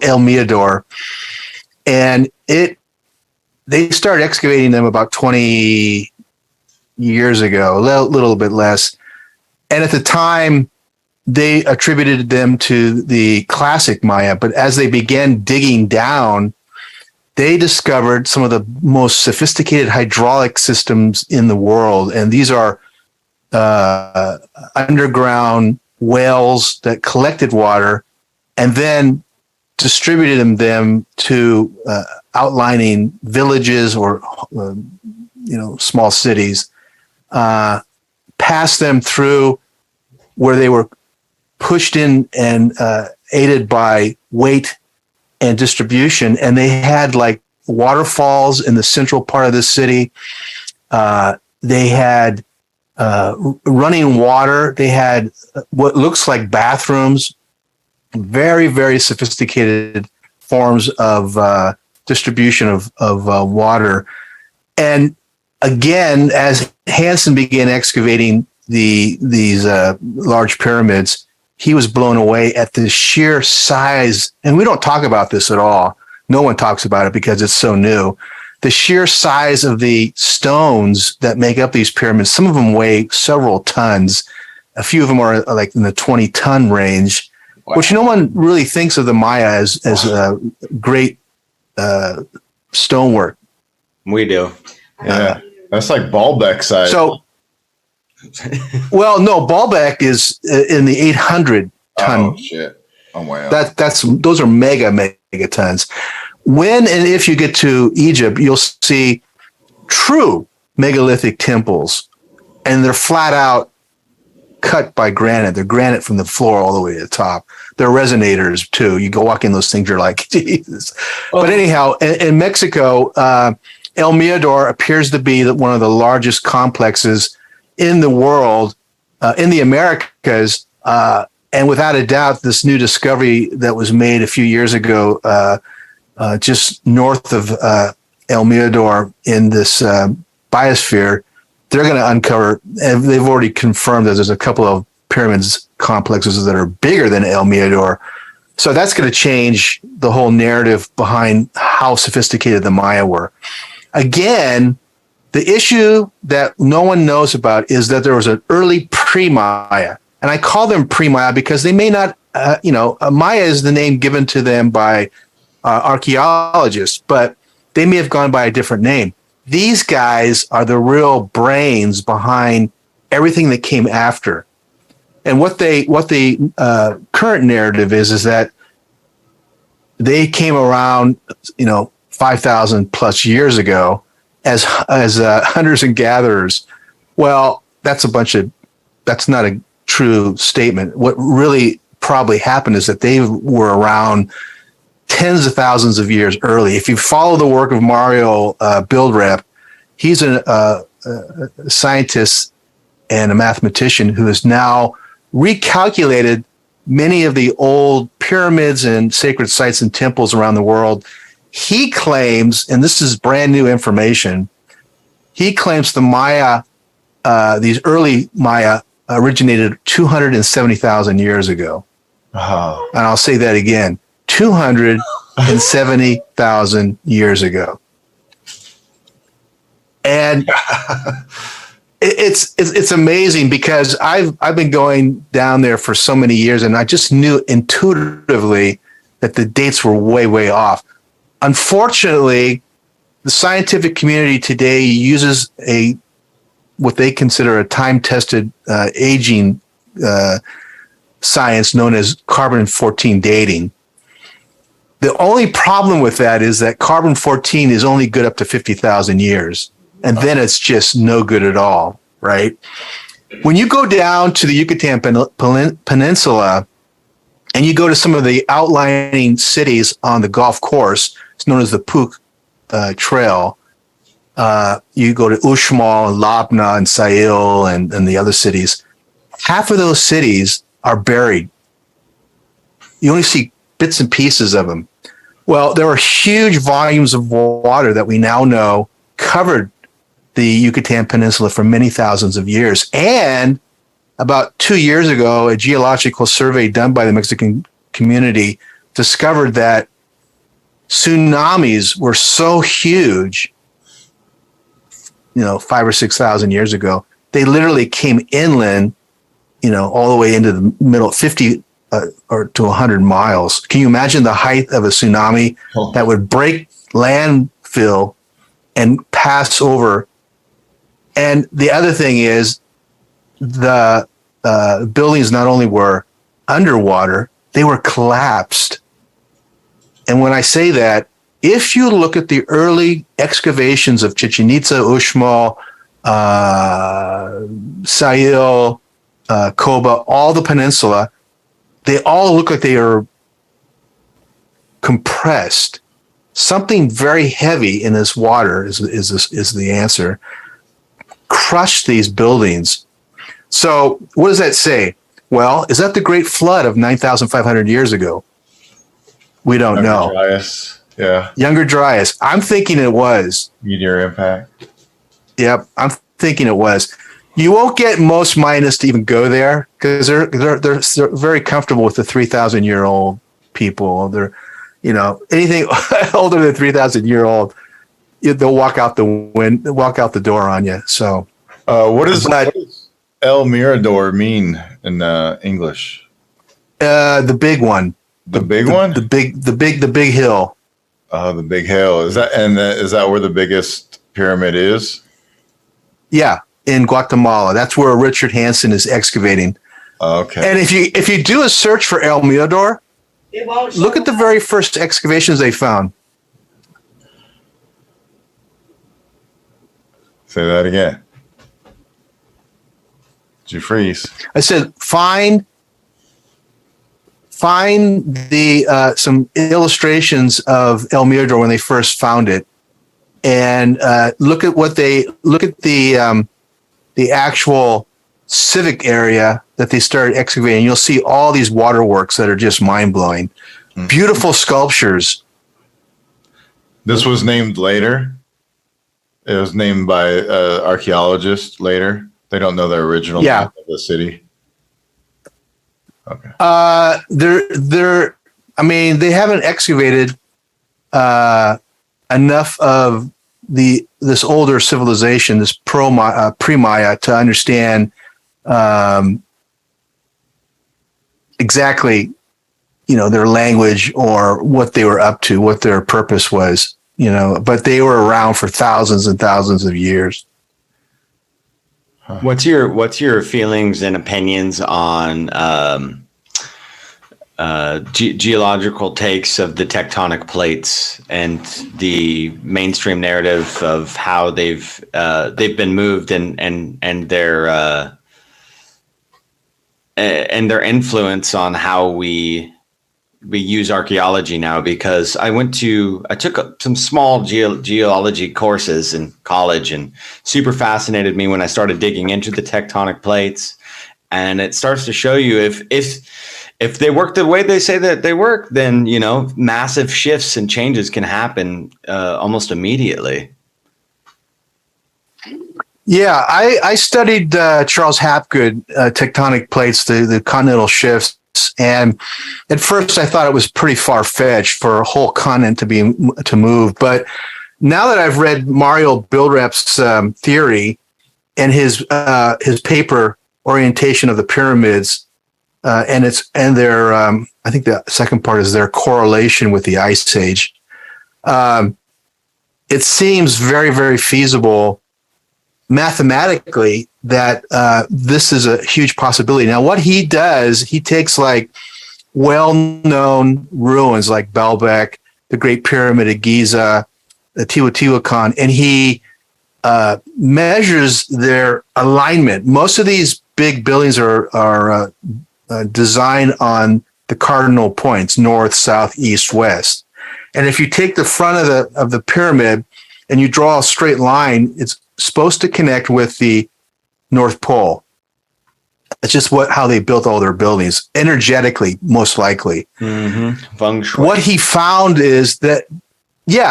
El Mirador. And they started excavating them about 20 years ago, a little bit less. And at the time, they attributed them to the classic Maya, but as they began digging down, they discovered some of the most sophisticated hydraulic systems in the world. And these are underground wells that collected water and then distributed them to outlining villages or small cities, passed them through where they were pushed in and aided by weight and distribution. And they had like waterfalls in the central part of the city. They had running water. They had what looks like bathrooms, very, very sophisticated forms of distribution of water. And again, as Hansen began excavating these large pyramids, he was blown away at the sheer size. And we don't talk about this at all. No one talks about it because it's so new. The sheer size of the stones that make up these pyramids, some of them weigh several tons. A few of them are like in the 20-ton range, wow. Which no one really thinks of the Maya as great stonework. We do. Yeah. That's like Baalbek size. So, well, no, Baalbek is in the 800 ton. Oh shit! Oh wow. Those are mega tons. When and if you get to Egypt, you'll see true megalithic temples, and they're flat out cut by granite. They're granite from the floor all the way to the top. They're resonators too. You go walk in those things, you're like, Jesus. Oh. But anyhow, in Mexico, El Mirador appears to be one of the largest complexes in the world, in the Americas, and without a doubt, this new discovery that was made a few years ago, just north of El Mirador in this biosphere, they're going to uncover, and they've already confirmed that there's a couple of pyramids complexes that are bigger than El Mirador. So that's going to change the whole narrative behind how sophisticated the Maya were. Again, the issue that no one knows about is that there was an early pre-Maya. And I call them pre-Maya because they may not, Maya is the name given to them by archaeologists, but they may have gone by a different name. These guys are the real brains behind everything that came after. And what the current narrative is that they came around, 5,000 plus years ago as hunters and gatherers. Well, that's not a true statement. What really probably happened is that they were around tens of thousands of years early. If you follow the work of Mario Buildrep, he's a scientist and a mathematician who has now recalculated many of the old pyramids and sacred sites and temples around the world. He claims, and this is brand new information, he claims the Maya, these early Maya, originated 270,000 years ago. Oh. And I'll say that again, 270,000 years ago. And it's amazing because I've been going down there for so many years, and I just knew intuitively that the dates were way off. Unfortunately, the scientific community today uses what they consider a time-tested aging science known as carbon-14 dating. The only problem with that is that carbon-14 is only good up to 50,000 years, and then it's just no good at all, right? When you go down to the Yucatan Peninsula, and you go to some of the outlying cities on the golf course, it's known as the Puuk Trail. You go to Uxmal, Labna, and Sail, and the other cities. Half of those cities are buried. You only see bits and pieces of them. Well, there were huge volumes of water that we now know covered the Yucatan Peninsula for many thousands of years. And about 2 years ago, a geological survey done by the Mexican community discovered that tsunamis were so huge, 5,000 or 6,000 years ago, they literally came inland, all the way into the middle, 50 or to 100 miles. Can you imagine the height of a tsunami that would break landfill and pass over? And the other thing is, the buildings not only were underwater, they were collapsed. And when I say that, if you look at the early excavations of Chichen Itza, Uxmal, Sail, Coba, all the peninsula, they all look like they are compressed. Something very heavy in this water is the answer. Crushed these buildings. So what does that say? Well, is that the Great Flood of 9,500 years ago? We don't know. Dryas. Yeah. Younger Dryas. I'm thinking it was. Meteor impact. Yep, I'm thinking it was. You won't get most Mayans to even go there because they're very comfortable with the 3,000-year-old people. They're, anything older than 3,000-year-old, they'll walk out the door on you. So, what does El Mirador mean in English? The big one. The big one. The big hill. Oh, the big hill. Is that where the biggest pyramid is? Yeah, in Guatemala. That's where Richard Hansen is excavating. Okay. And if you do a search for El Mirador, look at the very first excavations they found. Say that again. Did you freeze? I said, find the some illustrations of El Mirador when they first found it, and look at the actual civic area that they started excavating. You'll see all these waterworks that are just mind blowing. Mm-hmm. Beautiful sculptures. This was named later. It was named by archaeologists later. They don't know the original name of the city. Okay. They haven't excavated enough of this older civilization, this pre-Maya, to understand exactly, their language or what they were up to, what their purpose was, but they were around for thousands and thousands of years. What's your feelings and opinions on geological takes of the tectonic plates and the mainstream narrative of how they've been moved and their influence on how we use archaeology now? Because I took some small geology courses in college, and super fascinated me when I started digging into the tectonic plates, and it starts to show you if they work the way they say that they work, then massive shifts and changes can happen almost immediately. Yeah, I studied Charles Hapgood, tectonic plates, the continental shifts. And at first I thought it was pretty far-fetched for a whole continent to move. But now that I've read Mario Bildrap's theory and his paper, Orientation of the Pyramids, and their I think the second part is their correlation with the Ice Age, it seems very, very feasible mathematically that this is a huge possibility. Now, what he does, he takes like well-known ruins like Baalbek, the Great Pyramid of Giza, the Teotihuacan, and he measures their alignment. Most of these big buildings are designed on the cardinal points, north, south, east, west. And if you take the front of the pyramid and you draw a straight line, it's supposed to connect with the North Pole. It's just how they built all their buildings, energetically, most likely. Mm-hmm. Feng shui. What he found is that,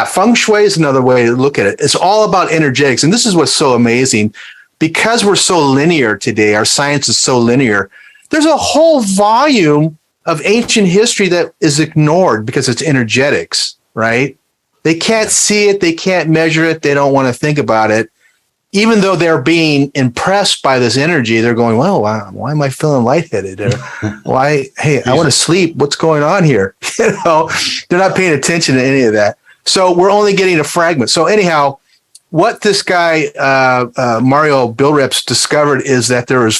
feng shui is another way to look at it. It's all about energetics. And this is what's so amazing. Because we're so linear today, our science is so linear, there's a whole volume of ancient history that is ignored because it's energetics, right? They can't see it. They can't measure it. They don't want to think about it. Even though they're being impressed by this energy, they're going, well, why am I feeling lightheaded? Or I want to sleep. What's going on here? They're not paying attention to any of that. So we're only getting a fragment. So anyhow, what this guy, Mario Bilreps, discovered is that there is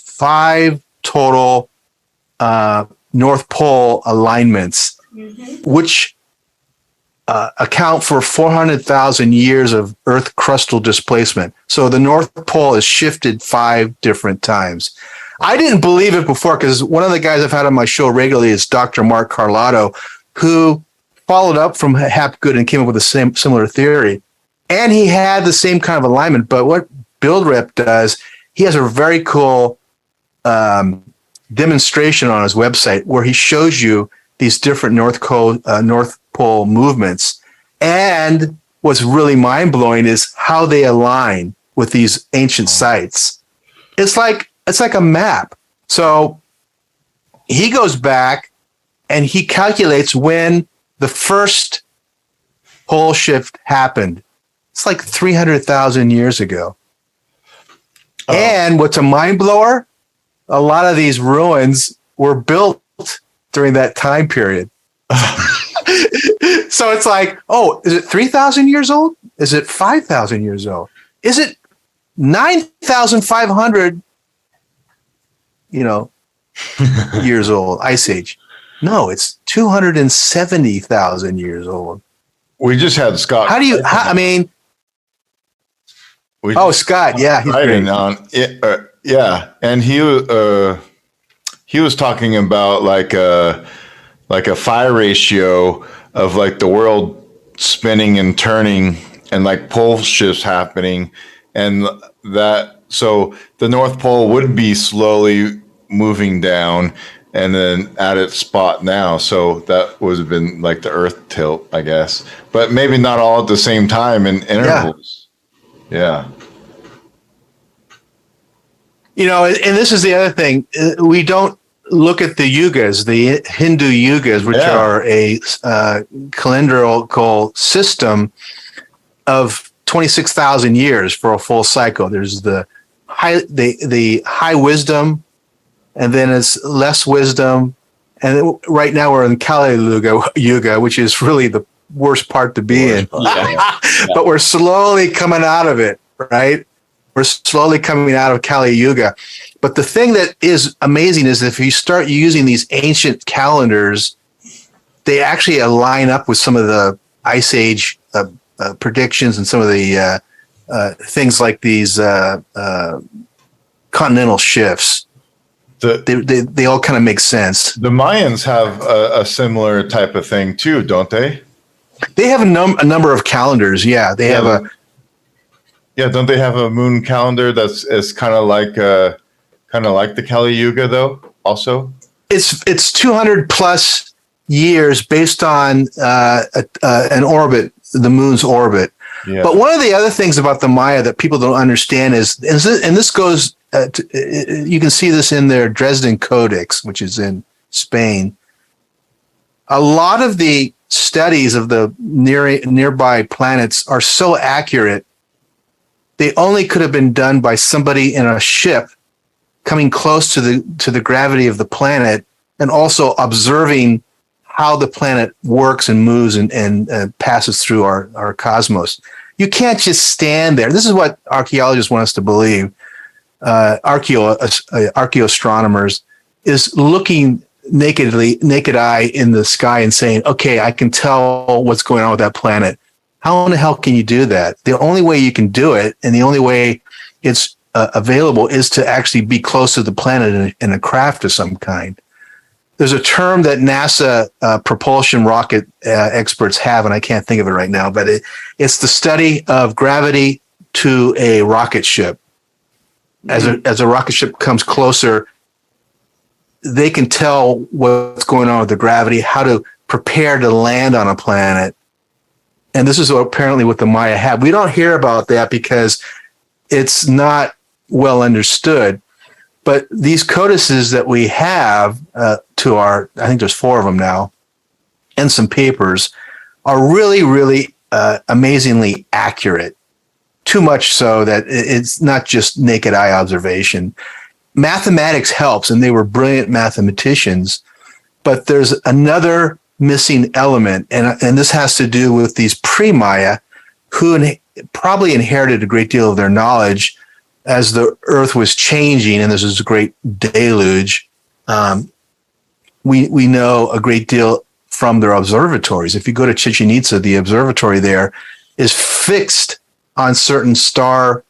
5 total North Pole alignments, which account for 400,000 years of Earth crustal displacement. So the North Pole is shifted 5 different times. I didn't believe it before because one of the guys I've had on my show regularly is Dr. Mark Carlotto, who followed up from Hapgood and came up with a similar theory. And he had the same kind of alignment. But what Bilrep does, he has a very cool demonstration on his website where he shows you these different North Pole movements. And what's really mind-blowing is how they align with these ancient sites. It's like a map. So he goes back and he calculates when the first pole shift happened. It's like 300,000 years ago. Oh. And what's a mind blower? A lot of these ruins were built during that time period. So it's like, is it 3,000 years old? Is it 5,000 years old? Is it 9,500, years old, Ice Age? No, it's 270,000 years old. We just had Scott. Scott, yeah, he's great. On it, and he was talking about like a phi ratio of like the world spinning and turning and like pole shifts happening, and that so the North Pole would be slowly moving down and then at its spot now. So that would have been like the Earth tilt, I guess, but maybe not all at the same time in intervals. Yeah. And this is the other thing. We don't look at the yugas, the Hindu yugas, which are a calendrical system of 26,000 years for a full cycle. There's the high wisdom, and then it's less wisdom. And right now we're in Kali Yuga, which is really the worst part to be in. Yeah. But we're slowly coming out of it, right? We're slowly coming out of Kali Yuga. But the thing that is amazing is if you start using these ancient calendars, they actually line up with some of the Ice Age predictions and some of the things like these continental shifts. They all kind of make sense. The Mayans have a similar type of thing too, don't they? They have a number of calendars. Yeah, they have a. Yeah, don't they have a moon calendar that's kind of like the Kali Yuga though? Also, it's 200 plus years based on an orbit, the moon's orbit. Yeah. But one of the other things about the Maya that people don't understand is this goes. You can see this in their Dresden Codex, which is in Spain. A lot of the studies of the nearby planets are so accurate. They only could have been done by somebody in a ship coming close to the gravity of the planet and also observing how the planet works and moves and passes through our cosmos. You can't just stand there. This is what archaeologists want us to believe. Archaeoastronomers is looking naked eye in the sky and saying, okay, I can tell what's going on with that planet. How in the hell can you do that? The only way you can do it, and the only way it's available, is to actually be close to the planet in a craft of some kind. there's a term that NASA propulsion rocket experts have, and I can't think of it right now, but it's the study of gravity to a rocket ship. As a rocket ship comes closer, they can tell what's going on with the gravity, how to prepare to land on a planet. And this is apparently what the Maya had. We don't hear about that because it's not well understood. But these codices that we have I think there's 4 of them now, and some papers, are really, really amazingly accurate. Too much so that it's not just naked eye observation. Mathematics helps, and they were brilliant mathematicians, but there's another missing element, and this has to do with these pre-Maya who probably inherited a great deal of their knowledge as the earth was changing, and this was a great deluge. We know a great deal from their observatories. If you go to Chichen Itza, the observatory there is fixed on certain star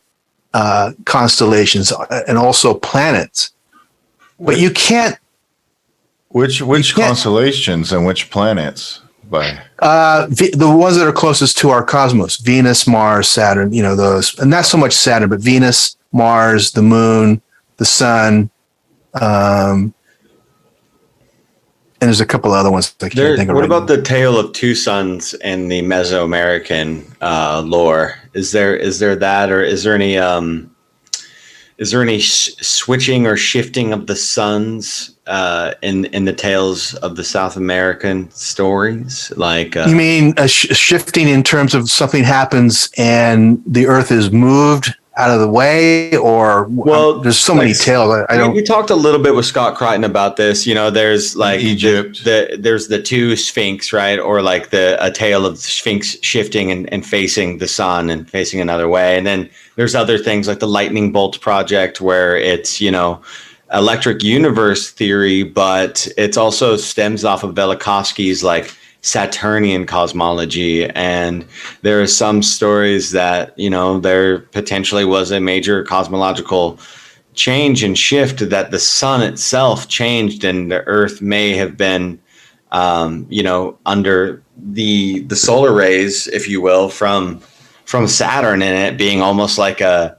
constellations and also planets. But you can't. Which constellations and which planets? By the ones that are closest to our cosmos: Venus, Mars, Saturn. You know those, and not so much Saturn, but Venus, Mars, the Moon, the Sun. And there's a couple other ones I can't think of. What about the tale of two suns in the Mesoamerican lore? Is there that, or is there any switching or shifting of the suns in the tales of the South American stories? Like you mean shifting in terms of something happens and the Earth is moved out of the way, or there's so many tales. I don't. We talked a little bit with Scott Crichton about this. You know, there's like Egypt. There's the two Sphinx, right? Or like a tale of the Sphinx shifting and facing the sun and facing another way. And then there's other things like the Lightning Bolt Project, where it's, you know, electric universe theory, but it's also stems off of Velikovsky's like Saturnian cosmology. And there are some stories that, you know, there potentially was a major cosmological change and shift, that the sun itself changed and the earth may have been you know, under the solar rays, if you will, from Saturn, and it being almost like the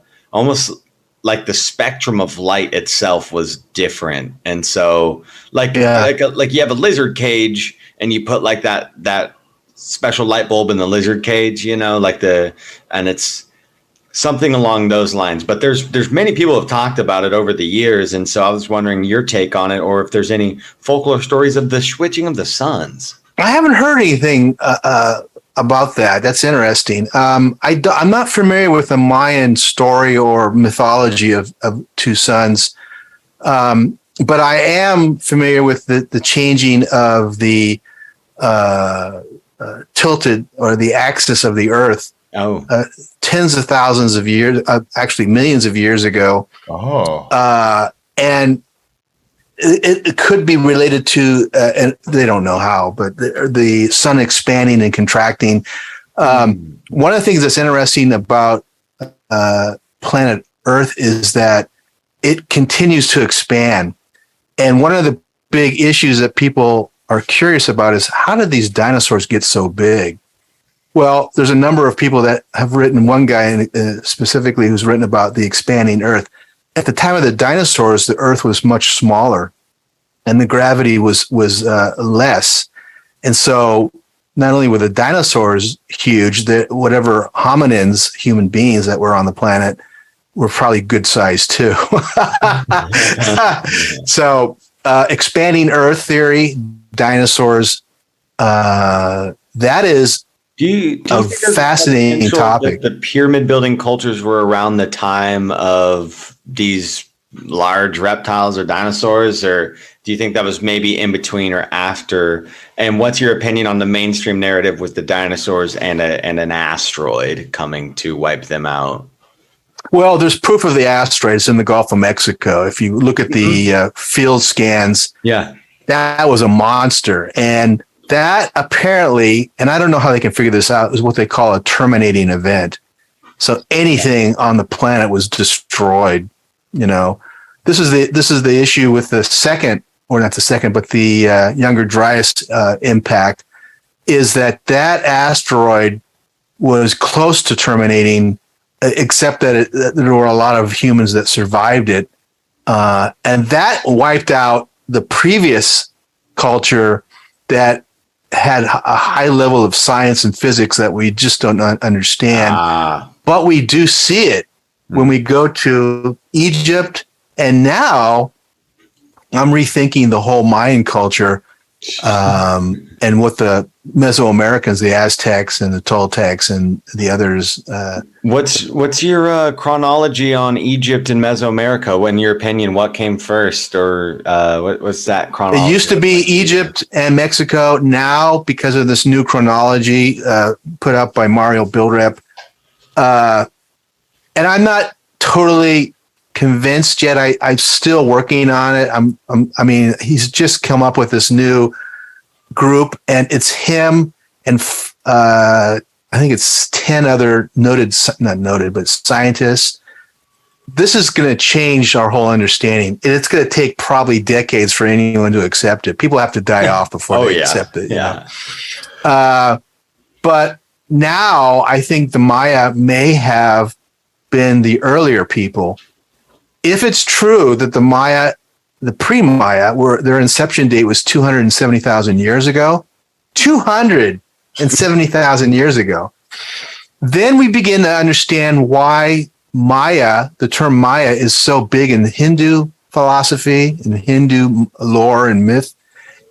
spectrum of light itself was different. And so like you have a lizard cage and you put like that special light bulb in the lizard cage, you know, and it's something along those lines. But there's many people have talked about it over the years. And so I was wondering your take on it, or if there's any folklore stories of the switching of the suns. I haven't heard anything about that. That's interesting. I'm not familiar with the Mayan story or mythology of two suns. But I am familiar with the changing of the tilted, or the axis of the Earth, tens of thousands of years, actually millions of years ago. And it could be related to, and they don't know how, but the sun expanding and contracting. One of the things that's interesting about planet Earth is that it continues to expand. And one of the big issues that people are curious about is, how did these dinosaurs get so big? Well, there's a number of people that have written, one guy specifically who's written about the expanding Earth. At the time of the dinosaurs, the Earth was much smaller and the gravity was less. And so not only were the dinosaurs huge, whatever hominins, human beings that were on the planet, were probably good size too. So expanding Earth theory, dinosaurs, that is a fascinating topic. The pyramid building cultures were around the time of these large reptiles or dinosaurs, or do you think that was maybe in between or after? And what's your opinion on the mainstream narrative with the dinosaurs and an asteroid coming to wipe them out? Well, there's proof of the asteroid. It's in the Gulf of Mexico. If you look at the field scans, that was a monster. And that apparently, and I don't know how they can figure this out, is what they call a terminating event. So anything on the planet was destroyed. You know, this is the issue with the second or not the second, but the Younger Dryas impact, is that asteroid was close to terminating, except that there were a lot of humans that survived it. And that wiped out the previous culture that had a high level of science and physics that we just don't understand. But we do see it when we go to Egypt. And now I'm rethinking the whole Mayan culture and what the Mesoamericans, the Aztecs and the Toltecs and the others. What's your chronology on Egypt and Mesoamerica? In your opinion, what came first, or what's that chronology? It used to be Egypt and Mexico. Now, because of this new chronology put up by Mario Bildrep, and I'm not totally convinced yet. I'm still working on it. I mean, he's just come up with this new group, and it's him and I think it's 10 other not noted, but scientists. This is going to change our whole understanding. It's going to take probably decades for anyone to accept it. People have to die off before they accept it. Yeah. But now I think the Maya may have been the earlier people. If it's true that the Maya, the pre-Maya, their inception date was 270,000 years ago, 270,000 years ago, then we begin to understand why Maya, the term Maya, is so big in Hindu philosophy, in Hindu lore and myth,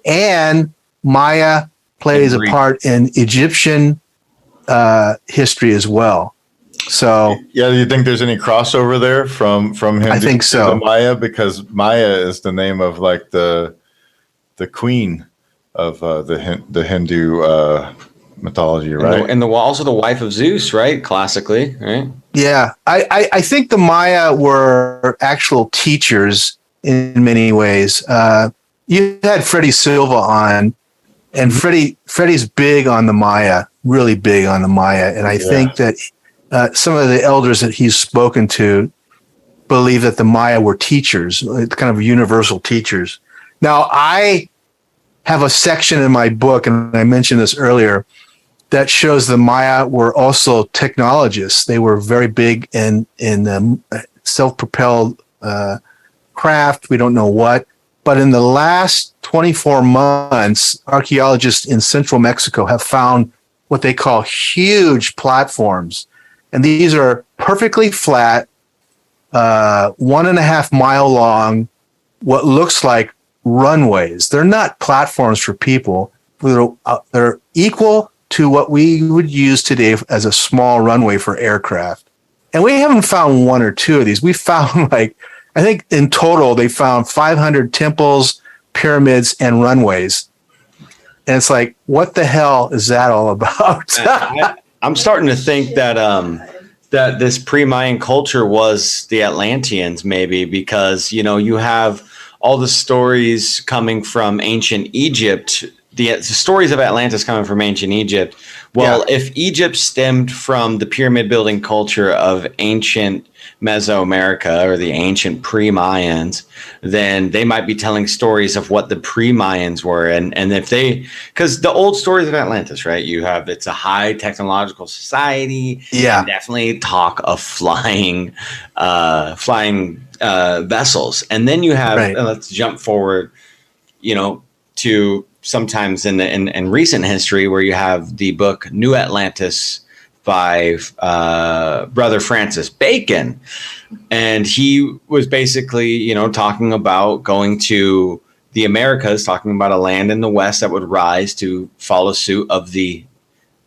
and Maya plays a part in Egyptian history as well. So yeah, do you think there's any crossover there from Hindu I think so. to Maya? Because Maya is the name of like the queen of the Hindu mythology, right? And also the wife of Zeus, right? Classically, right? Yeah, I think the Maya were actual teachers in many ways. You had Freddie Silva on, and Freddie's big on the Maya, really big on the Maya, and I think that some of the elders that he's spoken to believe that the Maya were teachers, kind of universal teachers. Now, I have a section in my book, and I mentioned this earlier, that shows the Maya were also technologists. They were very big in self-propelled craft. We don't know what. But in the last 24 months, archaeologists in central Mexico have found what they call huge platforms. And these are perfectly flat, 1.5 mile long, what looks like runways. They're not platforms for people. They're equal to what we would use today as a small runway for aircraft. And we haven't found one or two of these. We found I think in total, they found 500 temples, pyramids, and runways. And it's like, what the hell is that all about? I'm starting to think that that this pre-Mayan culture was the Atlanteans, maybe, because you have all the stories coming from ancient Egypt, the stories of Atlantis coming from ancient Egypt. Well, if Egypt stemmed from the pyramid building culture of ancient Mesoamerica or the ancient pre-Mayans, then they might be telling stories of what the pre-Mayans were. And if because the old stories of Atlantis, right? It's a high technological society. Yeah. And definitely talk of flying vessels. And then you have, let's jump forward, to sometimes in recent history where you have the book New Atlantis by Brother Francis Bacon. And he was basically, talking about going to the Americas, talking about a land in the West that would rise to follow suit of the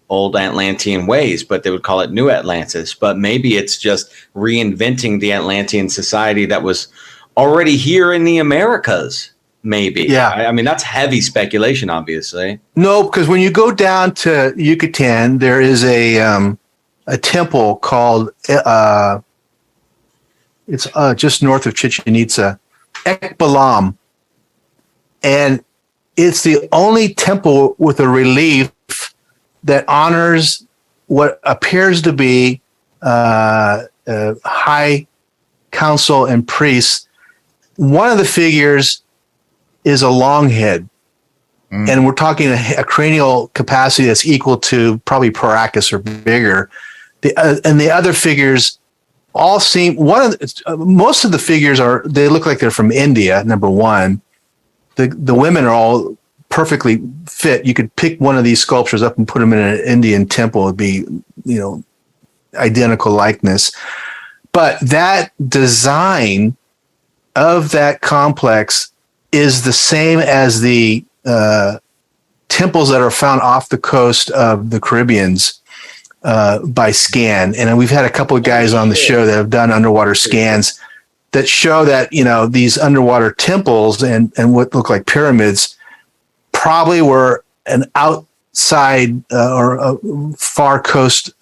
old Atlantean ways, but they would call it New Atlantis. But maybe it's just reinventing the Atlantean society that was already here in the Americas. Maybe. Yeah. I mean, that's heavy speculation, obviously. No, because when you go down to Yucatan, there is a temple called, it's just north of Chichen Itza, Ekbalam. And it's the only temple with a relief that honors what appears to be high council and priests. One of the figures is a long head. And we're talking a cranial capacity that's equal to probably Paracas or bigger. And the other figures all seem most of the figures they look like they're from India. Number one, the women are all perfectly fit. You could pick one of these sculptures up and put them in an Indian temple. It'd be, identical likeness. But that design of that complex is the same as the temples that are found off the coast of the Caribbeans by scan. And we've had a couple of guys on the show that have done underwater scans that show that, these underwater temples and what look like pyramids probably were an outside or a far coast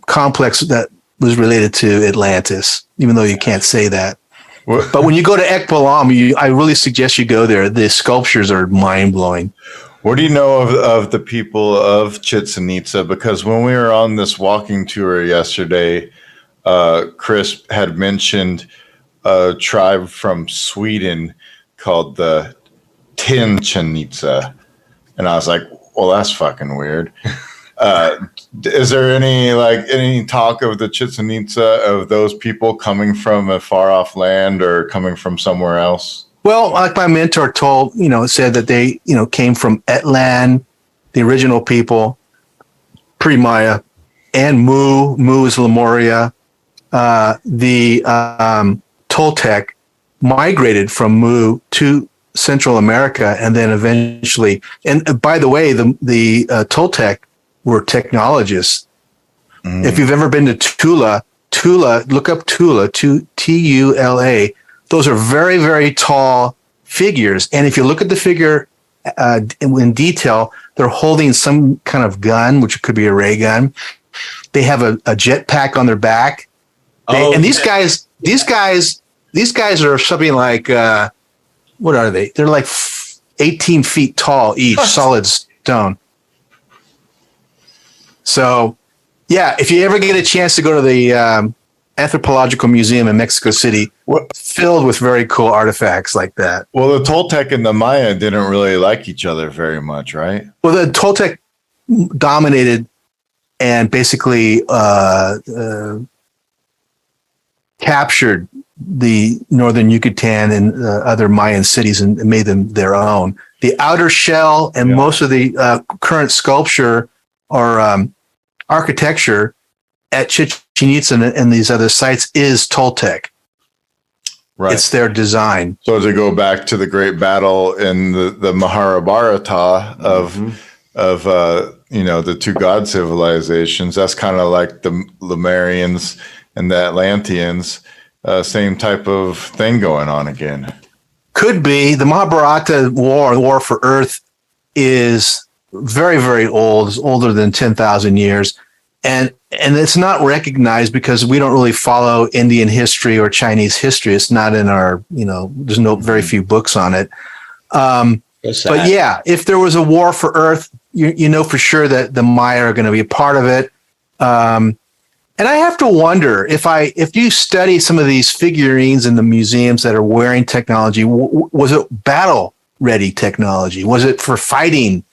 complex that was related to Atlantis, even though you can't say that. But when you go to Ekbalam, I really suggest you go there. The sculptures are mind-blowing. What do you know of the people of Chichén Itzá? Because when we were on this walking tour yesterday, Chris had mentioned a tribe from Sweden called the Chichén Itzá. And I was like, well, that's fucking weird. Is there any talk of the Chichén Itzá, of those people coming from a far off land or coming from somewhere else? Well, like my mentor said that they, came from Etlan, the original people, pre-Maya, and Mu. Mu is Lemuria. The Toltec migrated from Mu to Central America, and then eventually, and by the way, the Toltec were technologists. If you've ever been to Tula, look up Tula, Tula. Those are very, very tall figures. And if you look at the figure in detail, they're holding some kind of gun, which could be a ray gun. They have a jetpack on their back. These guys are something like, what are they? They're like 18 feet tall each, solid stone. So, yeah, if you ever get a chance to go to the Anthropological Museum in Mexico City, filled with very cool artifacts like that. Well, the Toltec and the Maya didn't really like each other very much, right? Well, the Toltec dominated and basically captured the northern Yucatan and other Mayan cities and made them their own. The outer shell and most of the current sculpture or architecture at Chichén Itzá and these other sites is Toltec. Right. It's their design. So to go back to the great battle in the Mahabharata of the two god civilizations, that's kind of like the Lemurians and the Atlanteans, same type of thing going on again. Could be. The Mahabharata war, the war for Earth, is very, very old. It's older than 10,000 years. And it's not recognized because we don't really follow Indian history or Chinese history. It's not in our, there's very few books on it. But yeah, if there was a war for Earth, you know for sure that the Maya are going to be a part of it. And I have to wonder if you study some of these figurines in the museums that are wearing technology, was it battle ready technology? Was it for fighting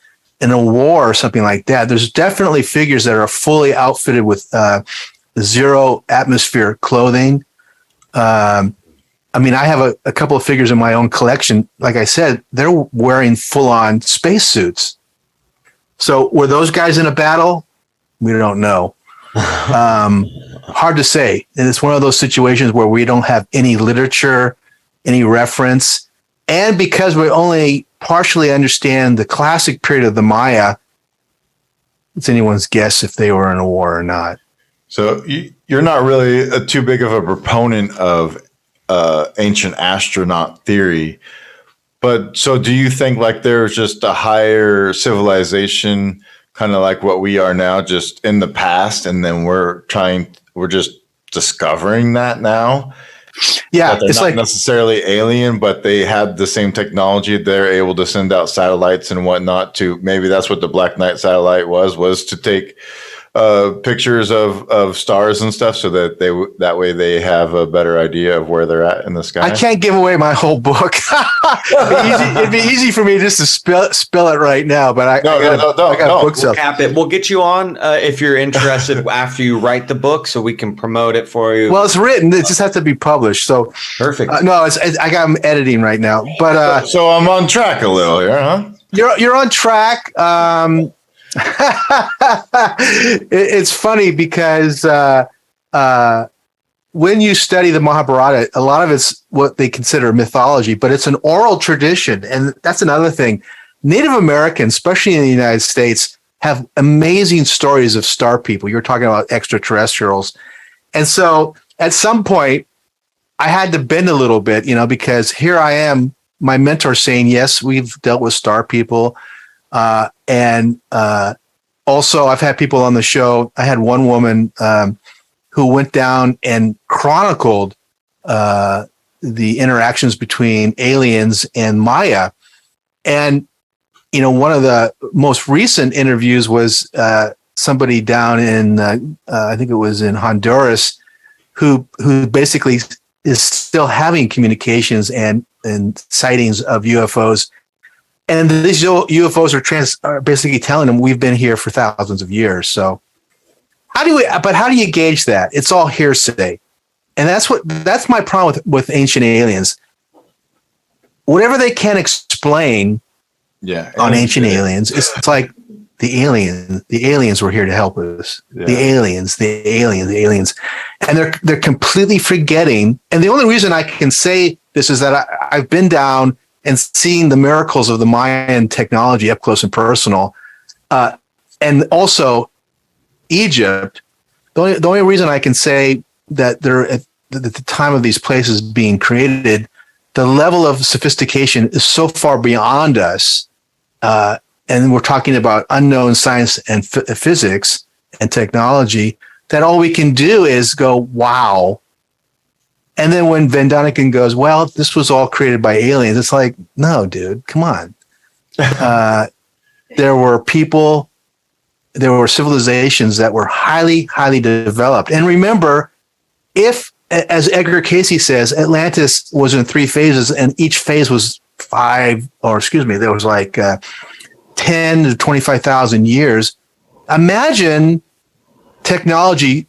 in a war or something like that? There's definitely figures that are fully outfitted with zero atmosphere clothing. I have a couple of figures in my own collection. Like I said, they're wearing full on spacesuits. So were those guys in a battle? We don't know. Hard to say. And it's one of those situations where we don't have any literature, any reference. And because we only partially understand the classic period of the Maya, it's anyone's guess if they were in a war or not. So you're not really too big of a proponent of ancient astronaut theory. But so do you think like there's just a higher civilization, kind of like what we are now, just in the past, and then we're just discovering that now? Yeah, it's not necessarily alien, but they had the same technology. They're able to send out satellites and whatnot to, maybe that's what the Black Knight satellite was to take pictures of stars and stuff, so that that way they have a better idea of where they're at in the sky? I can't give away my whole book. It'd be easy for me just to spell it right now, but I got books We'll up. cap it. We'll get you on if you're interested after you write the book, so we can promote it for you. Well, it's written. It just has to be published. So perfect. No, I got them editing right now. But so I'm on track a little here, huh? You're on track. It's funny because when you study the Mahabharata, a lot of it's what they consider mythology, but it's an oral tradition. And that's another thing. Native Americans, especially in the United States, have amazing stories of star people. You're talking about extraterrestrials. And so at some point, I had to bend a little bit, because here I am, my mentor saying, yes, we've dealt with star people. And also, I've had people on the show. I had one woman who went down and chronicled the interactions between aliens and Maya. And, one of the most recent interviews was somebody down in, I think it was in Honduras, who basically is still having communications and sightings of UFOs. And these UFOs are basically telling them we've been here for thousands of years. So how do you gauge that? It's all hearsay. And that's my problem with ancient aliens. Whatever they can explain on ancient aliens, it's like the aliens were here to help us. Yeah. The aliens. And they're completely forgetting. And the only reason I can say this is that I've been down and seeing the miracles of the Mayan technology up close and personal. And also Egypt. The only reason I can say that they're at the time of these places being created, the level of sophistication is so far beyond us. And we're talking about unknown science and physics and technology, that all we can do is go, wow. And then when Van Daniken goes, well, this was all created by aliens, it's like, no, dude, come on. There were people, there were civilizations that were highly, highly developed. And remember, as Edgar Cayce says, Atlantis was in 3 phases, and each phase was there was like 10 to 25,000 years. Imagine technology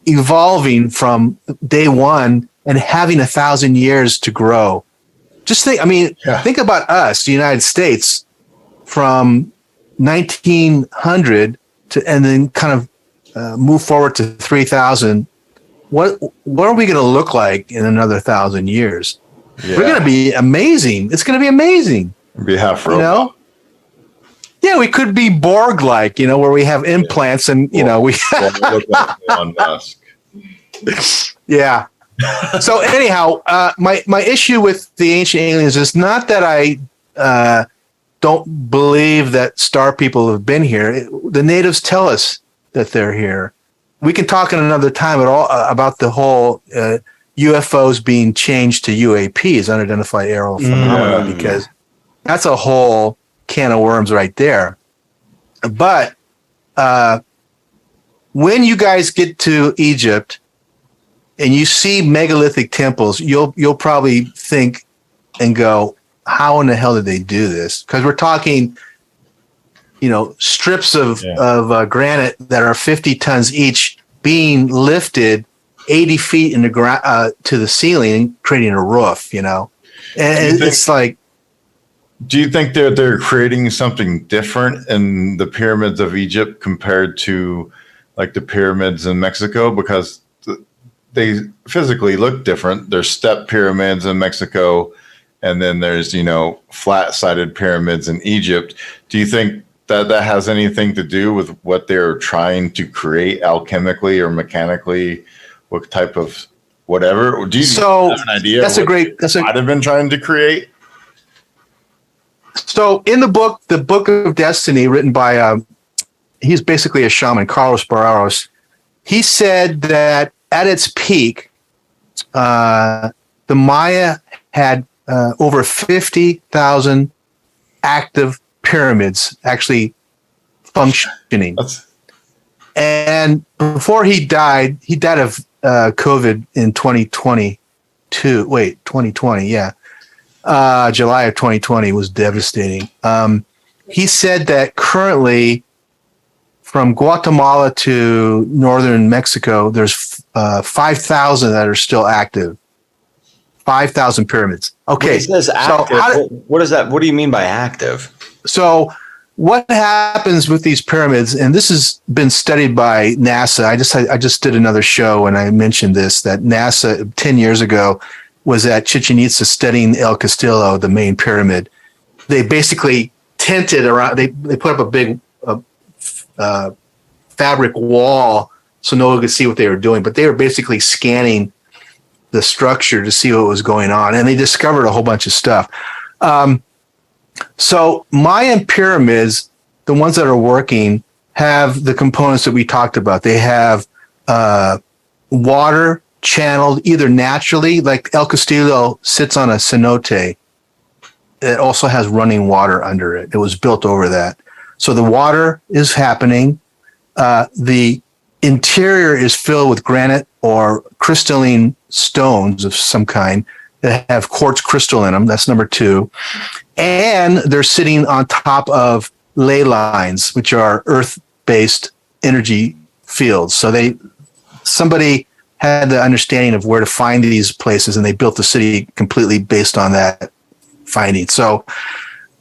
evolving from day one and having 1,000 years to grow. Just think about us, the United States, from 1900 and then kind of move forward to 3,000. What are we going to look like in another 1,000 years? Yeah. We're going to be amazing. It's going to be amazing. Be half robot. Yeah, we could be Borg-like, where we have implants and, we look like Elon Musk. Yeah. So anyhow, my issue with the ancient aliens is not that I don't believe that star people have been here. The natives tell us that they're here. We can talk in another time about the whole UFOs being changed to UAPs, unidentified aerial phenomena, because that's a whole can of worms right there. But when you guys get to Egypt and you see megalithic temples, you'll probably think and go, how in the hell did they do this? Because we're talking, strips of granite that are 50 tons each being lifted 80 feet in the ground to the ceiling, creating a roof, and it's like. Do you think that they're creating something different in the pyramids of Egypt compared to like the pyramids in Mexico? Because they physically look different. There's step pyramids in Mexico, and then there's, flat-sided pyramids in Egypt. Do you think that has anything to do with what they're trying to create alchemically or mechanically? What type of whatever? Or do you have an idea? That's might have been trying to create. So in the Book of Destiny, written by he's basically a shaman, Carlos Barreros. He said that at its peak, the Maya had over 50,000 active pyramids actually functioning. And before he died of COVID in 2022. Wait, 2020, yeah. July of 2020 was devastating. He said that currently from Guatemala to northern Mexico, there's 5,000 that are still active. 5,000 pyramids. Okay. When he says active, what is that? What do you mean by active? So what happens with these pyramids, and this has been studied by NASA. I just did another show and I mentioned this, that NASA 10 years ago was at Chichen Itza studying El Castillo, the main pyramid. They basically tented around, they put up a big fabric wall so no one could see what they were doing, but they were basically scanning the structure to see what was going on, and they discovered a whole bunch of stuff. So Mayan pyramids, the ones that are working, have the components that we talked about. They have water channeled either naturally, like El Castillo sits on a cenote. It also has running water under it. It was built over that. So the water is happening. The interior is filled with granite or crystalline stones of some kind that have quartz crystal in them. That's number 2. And they're sitting on top of ley lines, which are earth-based energy fields. So somebody had the understanding of where to find these places, and they built the city completely based on that finding. So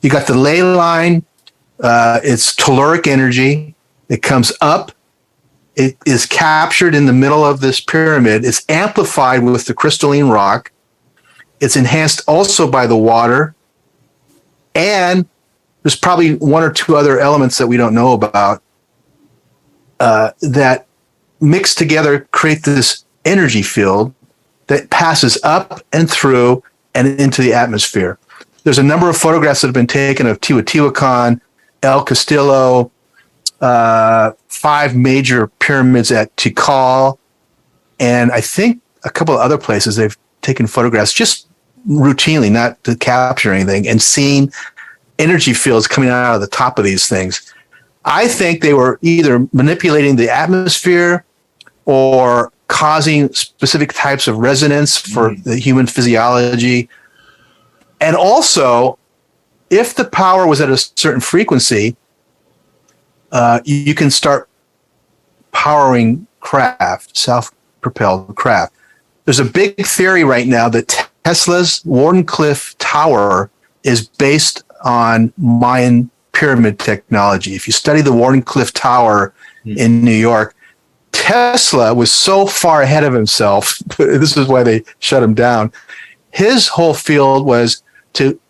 you got the ley line. It's telluric energy. It comes up. It is captured in the middle of this pyramid. It's amplified with the crystalline rock. It's enhanced also by the water. And there's probably 1 or 2 other elements that we don't know about that mixed together create this energy field that passes up and through and into the atmosphere. There's a number of photographs that have been taken of Teotihuacan, El Castillo, 5 major pyramids at Tikal, and I think a couple of other places they've taken photographs just routinely, not to capture anything, and seen energy fields coming out of the top of these things. I think they were either manipulating the atmosphere or causing specific types of resonance for the human physiology. And also, if the power was at a certain frequency, you can start powering craft, self-propelled craft. There's a big theory right now that Tesla's Wardenclyffe Tower is based on Mayan pyramid technology. If you study the Wardenclyffe Tower in New York, Tesla was so far ahead of himself. This is why they shut him down. His whole field was to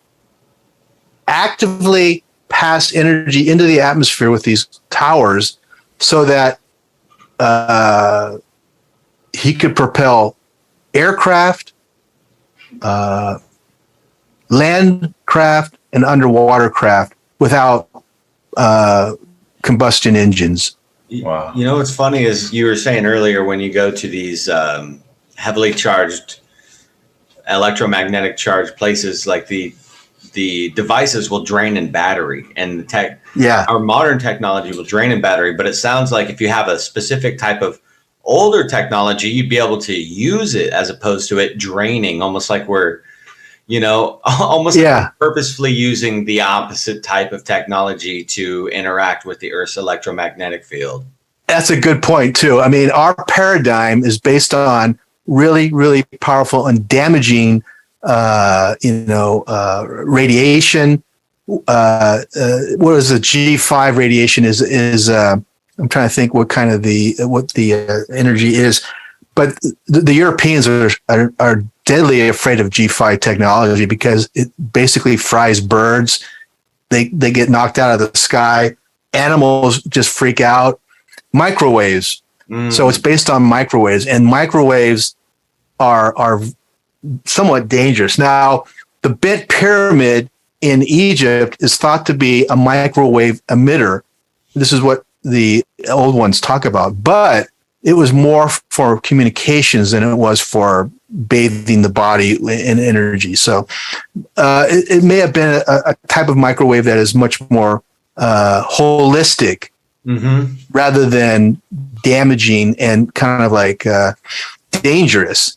actively pass energy into the atmosphere with these towers so that he could propel aircraft, land craft, and underwater craft without combustion engines. Wow. You know what's funny is you were saying earlier, when you go to these heavily charged, electromagnetic charged places, like the devices will drain in battery, and our modern technology will drain in battery. But it sounds like if you have a specific type of older technology, you'd be able to use it as opposed to it draining, almost like we're, like purposefully using the opposite type of technology to interact with the Earth's electromagnetic field. That's a good point too. I mean, our paradigm is based on really, really powerful and damaging, radiation. What is the G5 radiation is I'm trying to think what kind of what the energy is, but the Europeans are deadly afraid of G5 technology because it basically fries birds. They get knocked out of the sky. Animals just freak out. Microwaves. So it's based on microwaves, and microwaves are somewhat dangerous. Now, the bent pyramid in Egypt is thought to be a microwave emitter. This is what the old ones talk about, but it was more for communications than it was for bathing the body in energy. So it may have been a type of microwave that is much more holistic rather than damaging and kind of like dangerous.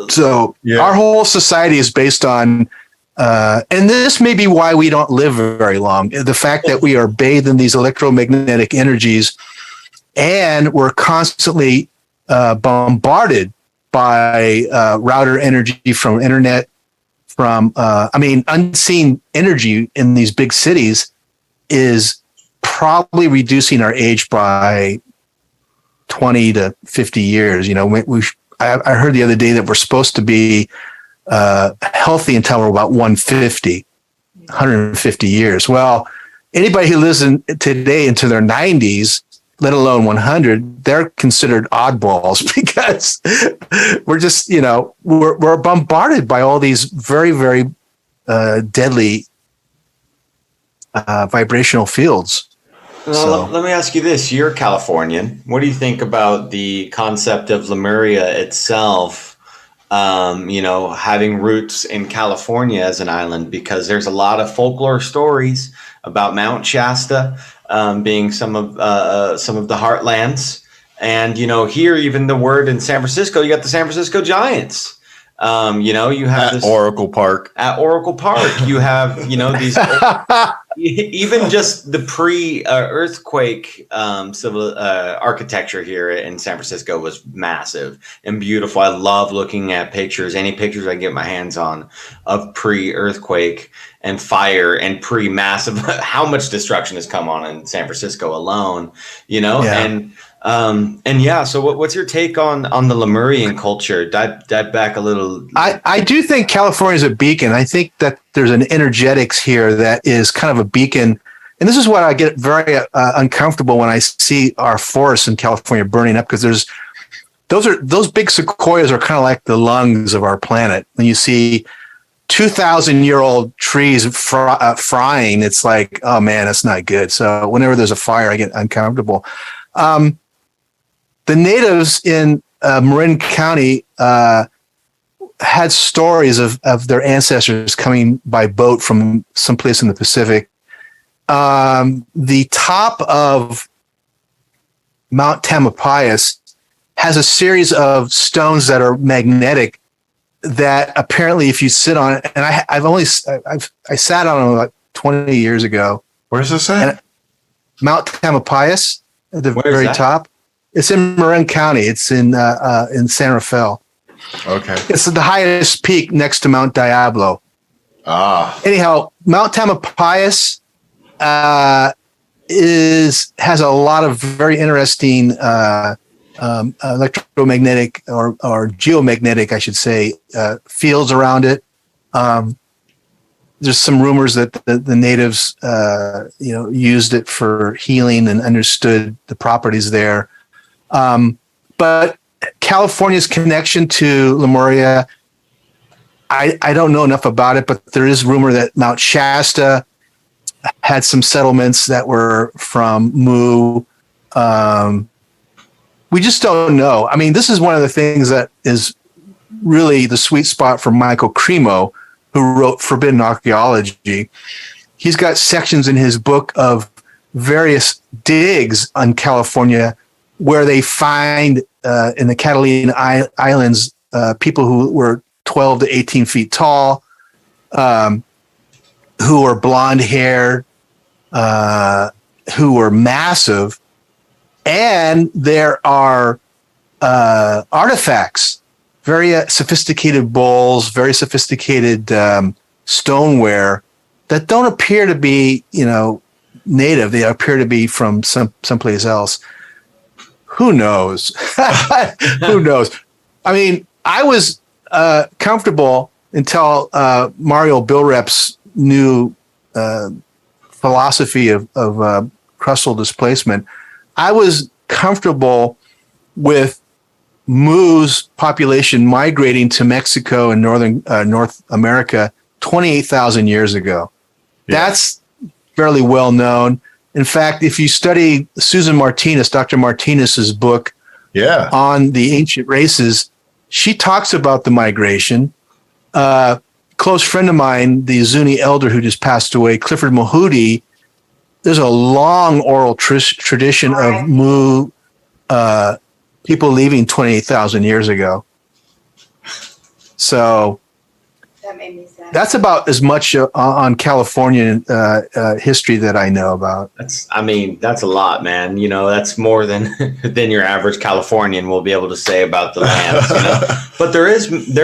So our whole society is based on, and this may be why we don't live very long, the fact that we are bathed in these electromagnetic energies and we're constantly bombarded by router energy from internet, from, unseen energy in these big cities is probably reducing our age by 20 to 50 years. You know, I heard the other day that we're supposed to be healthy until we're about 150 years. Well, anybody who lives today into their 90s, let alone 100, they're considered oddballs because we're just, we're bombarded by all these very, very deadly vibrational fields. Well, let me ask you this. You're Californian. What do you think about the concept of Lemuria itself, having roots in California as an island? Because there's a lot of folklore stories about Mount Shasta being some of the heartlands. And, here, even the word in San Francisco, you got the San Francisco Giants. You have at Oracle Park. At Oracle Park, you have, these... Even just the pre-earthquake civil architecture here in San Francisco was massive and beautiful. I love looking at pictures, any pictures I get my hands on of pre-earthquake and fire and pre-massive, how much destruction has come on in San Francisco alone, So what's your take on the Lemurian culture? Dive back a little. I do think California is a beacon. I think that there's an energetics here that is kind of a beacon. And this is why I get very uncomfortable when I see our forests in California burning up, because those big sequoias are kind of like the lungs of our planet. When you see 2,000-year-old trees frying, it's like, oh man, that's not good. So whenever there's a fire, I get uncomfortable. The natives in Marin County had stories of their ancestors coming by boat from someplace in the Pacific. The top of Mount Tamalpais has a series of stones that are magnetic that apparently if you sit on it, and I sat on them like 20 years ago. Where's this at? Mount Tamalpais at the very top. It's in Marin County. It's in San Rafael. Okay. It's the highest peak next to Mount Diablo. Anyhow, Mount Tamalpais has a lot of very interesting electromagnetic or geomagnetic, I should say, fields around it. There's some rumors that the natives, used it for healing and understood the properties there. But California's connection to Lemuria, I don't know enough about it, but there is rumor that Mount Shasta had some settlements that were from Mu. We just don't know. I mean, this is one of the things that is really the sweet spot for Michael Cremo, who wrote Forbidden Archaeology. He's got sections in his book of various digs on California where they find in the Catalina Islands people who were 12 to 18 feet tall, who were blonde haired, who were massive. And there are artifacts, very sophisticated bowls, very sophisticated stoneware that don't appear to be, native. They appear to be from someplace else. Who knows? Who knows? I mean, I was comfortable until Mario Bilrep's new philosophy of crustal displacement. I was comfortable with Mu's population migrating to Mexico and North America 28,000 years ago. Yeah. That's fairly well known. In fact, if you study Susan Martinez, Dr. Martinez's book on the ancient races, she talks about the migration. Close friend of mine, the Zuni elder who just passed away, Clifford Mahudi, there's a long oral tradition of Mu people leaving 28,000 years ago. So That made me sad. that's about as much on Californian history that I know about. That's a lot, man. You know, that's more than your average Californian will be able to say about the lands, you know. But there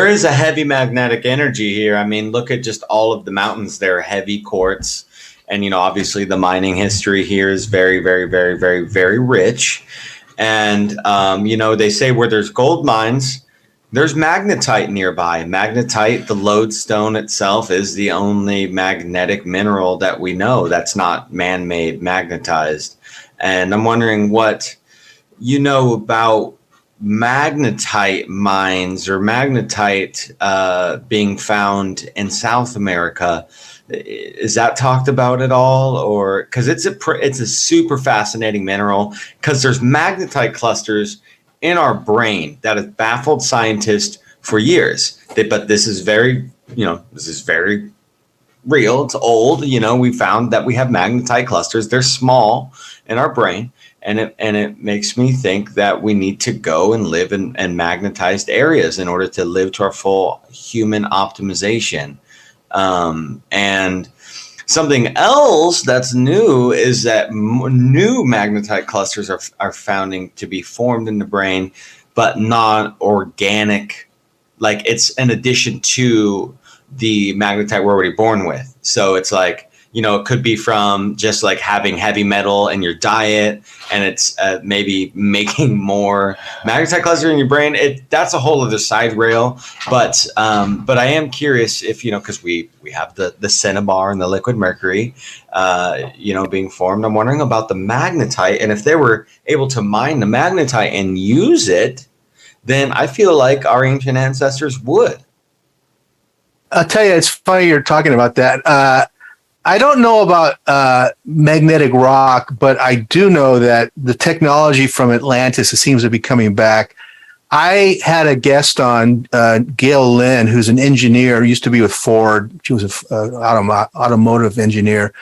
is a heavy magnetic energy here. I mean, look at just all of the mountains. They're heavy quartz. And, you know, obviously the mining history here is very, very, very, very, very rich. And, you know, they say where there's gold mines, there's magnetite nearby. Magnetite, the lodestone itself, is the only magnetic mineral that we know that's not man-made, magnetized. And I'm wondering what you know about magnetite mines or magnetite being found in South America. Is that talked about at all? Or because it's a super fascinating mineral, because there's magnetite clusters in our brain that have baffled scientists for years. But this is very real. It's old. You know, we found that we have magnetite clusters. They're small in our brain, and it makes me think that we need to go and live in magnetized areas in order to live to our full human optimization. And something else that's new is that new magnetite clusters are founding to be formed in the brain, but non-organic. Like, it's an addition to the magnetite we're already born with. So it's like, you know, it could be from just like having heavy metal in your diet, and it's maybe making more magnetite cluster in your brain. That's a whole other side rail. But I am curious if, you know, because we have the Cinnabar and the liquid mercury, you know, being formed. I'm wondering about the magnetite, and if they were able to mine the magnetite and use it, then I feel like our ancient ancestors would. I'll tell you, it's funny you're talking about that. I don't know about magnetic rock, but I do know that the technology from Atlantis, it seems to be coming back. I had a guest on, Gail Lynn, who's an engineer, used to be with Ford. She was an automotive engineer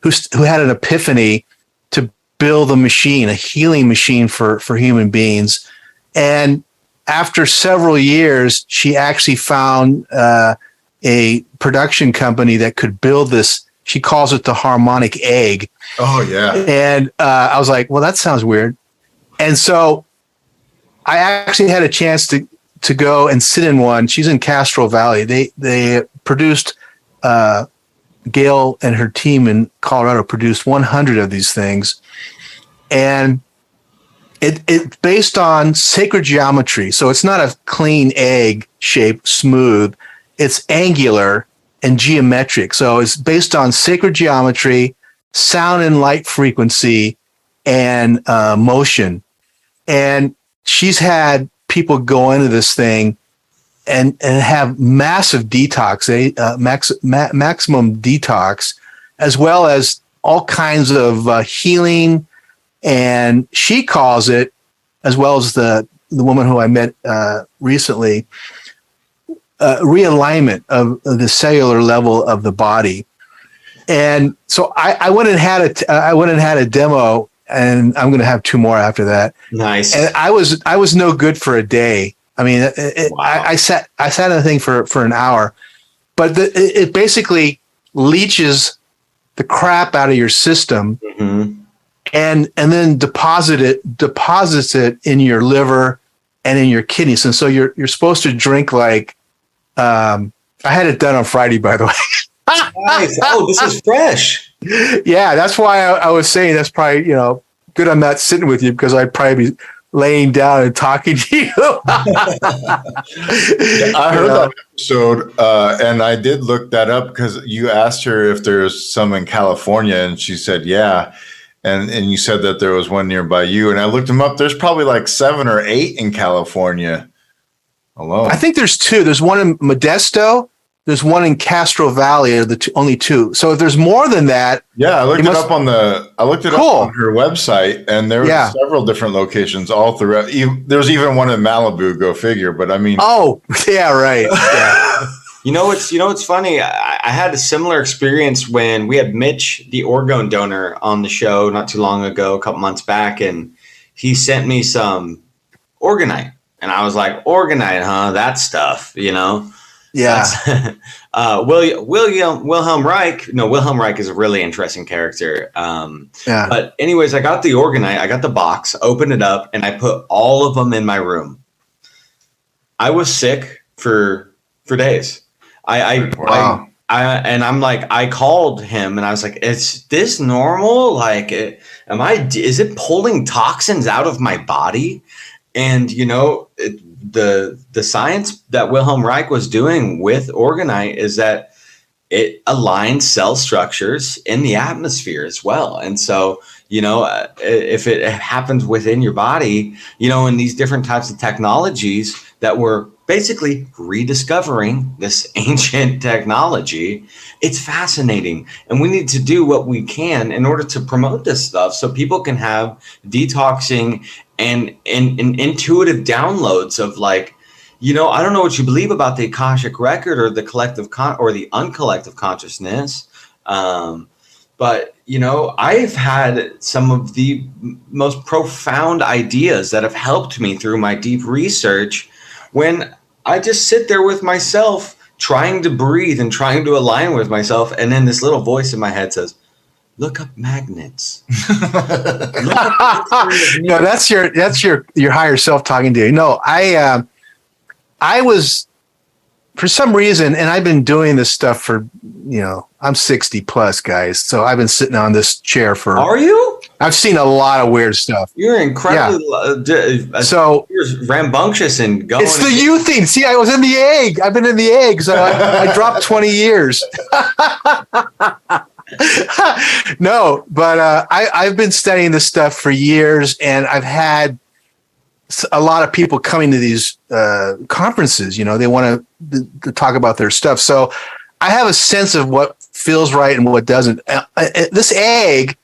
who had an epiphany to build a machine, a healing machine for human beings. And after several years, she actually found a production company that could build this. She calls it the harmonic egg. Oh, yeah. And I was like, well, that sounds weird. And so I actually had a chance to go and sit in one. She's in Castro Valley. They produced, Gail and her team in Colorado produced 100 of these things. And it's based on sacred geometry. So it's not a clean egg shape, smooth. It's angular and geometric. So it's based on sacred geometry, sound and light frequency, and motion. And she's had people go into this thing and have massive detox, maximum detox, as well as all kinds of healing. And she calls it, as well as the woman who I met recently, realignment of the cellular level of the body. And so I went and had a demo, and I'm going to have two more after that. Nice. And I was no good for a day. I mean, wow. I sat in the thing for an hour, but it basically leaches the crap out of your system, mm-hmm. and then deposits it in your liver and in your kidneys. And so you're supposed to drink like, I had it done on Friday, by the way. Nice. Oh, this is fresh. Yeah, that's why I was saying that's probably, you know, good I'm not sitting with you, because I'd probably be laying down and talking to you. I heard that episode, and I did look that up because you asked her if there's some in California, and she said, yeah. And you said that there was one nearby you, and I looked them up. There's probably like 7 or 8 in California alone. I think there's 2. There's one in Modesto. There's one in Castro Valley. Are the only 2. So if there's more than that, yeah, I looked it up on her website, and there were several different locations all throughout. There's even one in Malibu. Go figure. But I mean, oh yeah, right. Yeah. What's funny? I had a similar experience when we had Mitch, the orgone donor, on the show not too long ago, a couple months back, and he sent me some orgonite, and I was like, "Orgonite, huh? That stuff, Yeah. Wilhelm Reich. No, Wilhelm Reich is a really interesting character. Yeah. But anyways, I got the orgonite. I got the box, opened it up, and I put all of them in my room. I was sick for days. Wow. I called him and I was like, is this normal? Like, is it pulling toxins out of my body? And, the science that Wilhelm Reich was doing with orgonite is that it aligns cell structures in the atmosphere as well. And so, if it happens within your body, in these different types of technologies that we're basically rediscovering this ancient technology, it's fascinating. And we need to do what we can in order to promote this stuff so people can have detoxing and intuitive downloads of like, I don't know what you believe about the Akashic record or the collective or the uncollective consciousness. But, I've had some of the most profound ideas that have helped me through my deep research when I just sit there with myself trying to breathe and trying to align with myself. And then this little voice in my head says, look up magnets. No, that's your higher self talking to you. No, I was, for some reason, and I've been doing this stuff for, I'm 60 plus, guys. So I've been sitting on this chair for. Are you? I've seen a lot of weird stuff. You're incredibly so you're rambunctious and going. It's the you thing. See, I was in the egg. I've been in the egg. So I dropped 20 years. No, but I've been studying this stuff for years, and I've had a lot of people coming to these conferences. They want to talk about their stuff. So I have a sense of what feels right and what doesn't. This egg,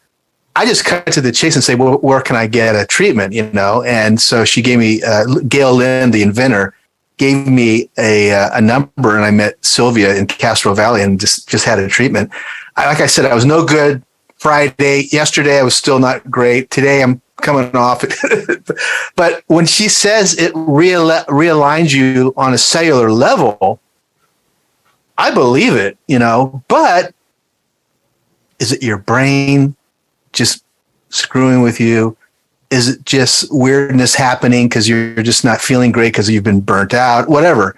I just cut to the chase and say, well, where can I get a treatment? And so she gave me Gail Lynn, the inventor, gave me a number, and I met Sylvia in Castro Valley and just had a treatment. Like I said, I was no good Friday. Yesterday, I was still not great. Today, I'm coming off it. But when she says it realigns you on a cellular level, I believe it, but is it your brain just screwing with you? Is it just weirdness happening because you're just not feeling great because you've been burnt out? Whatever.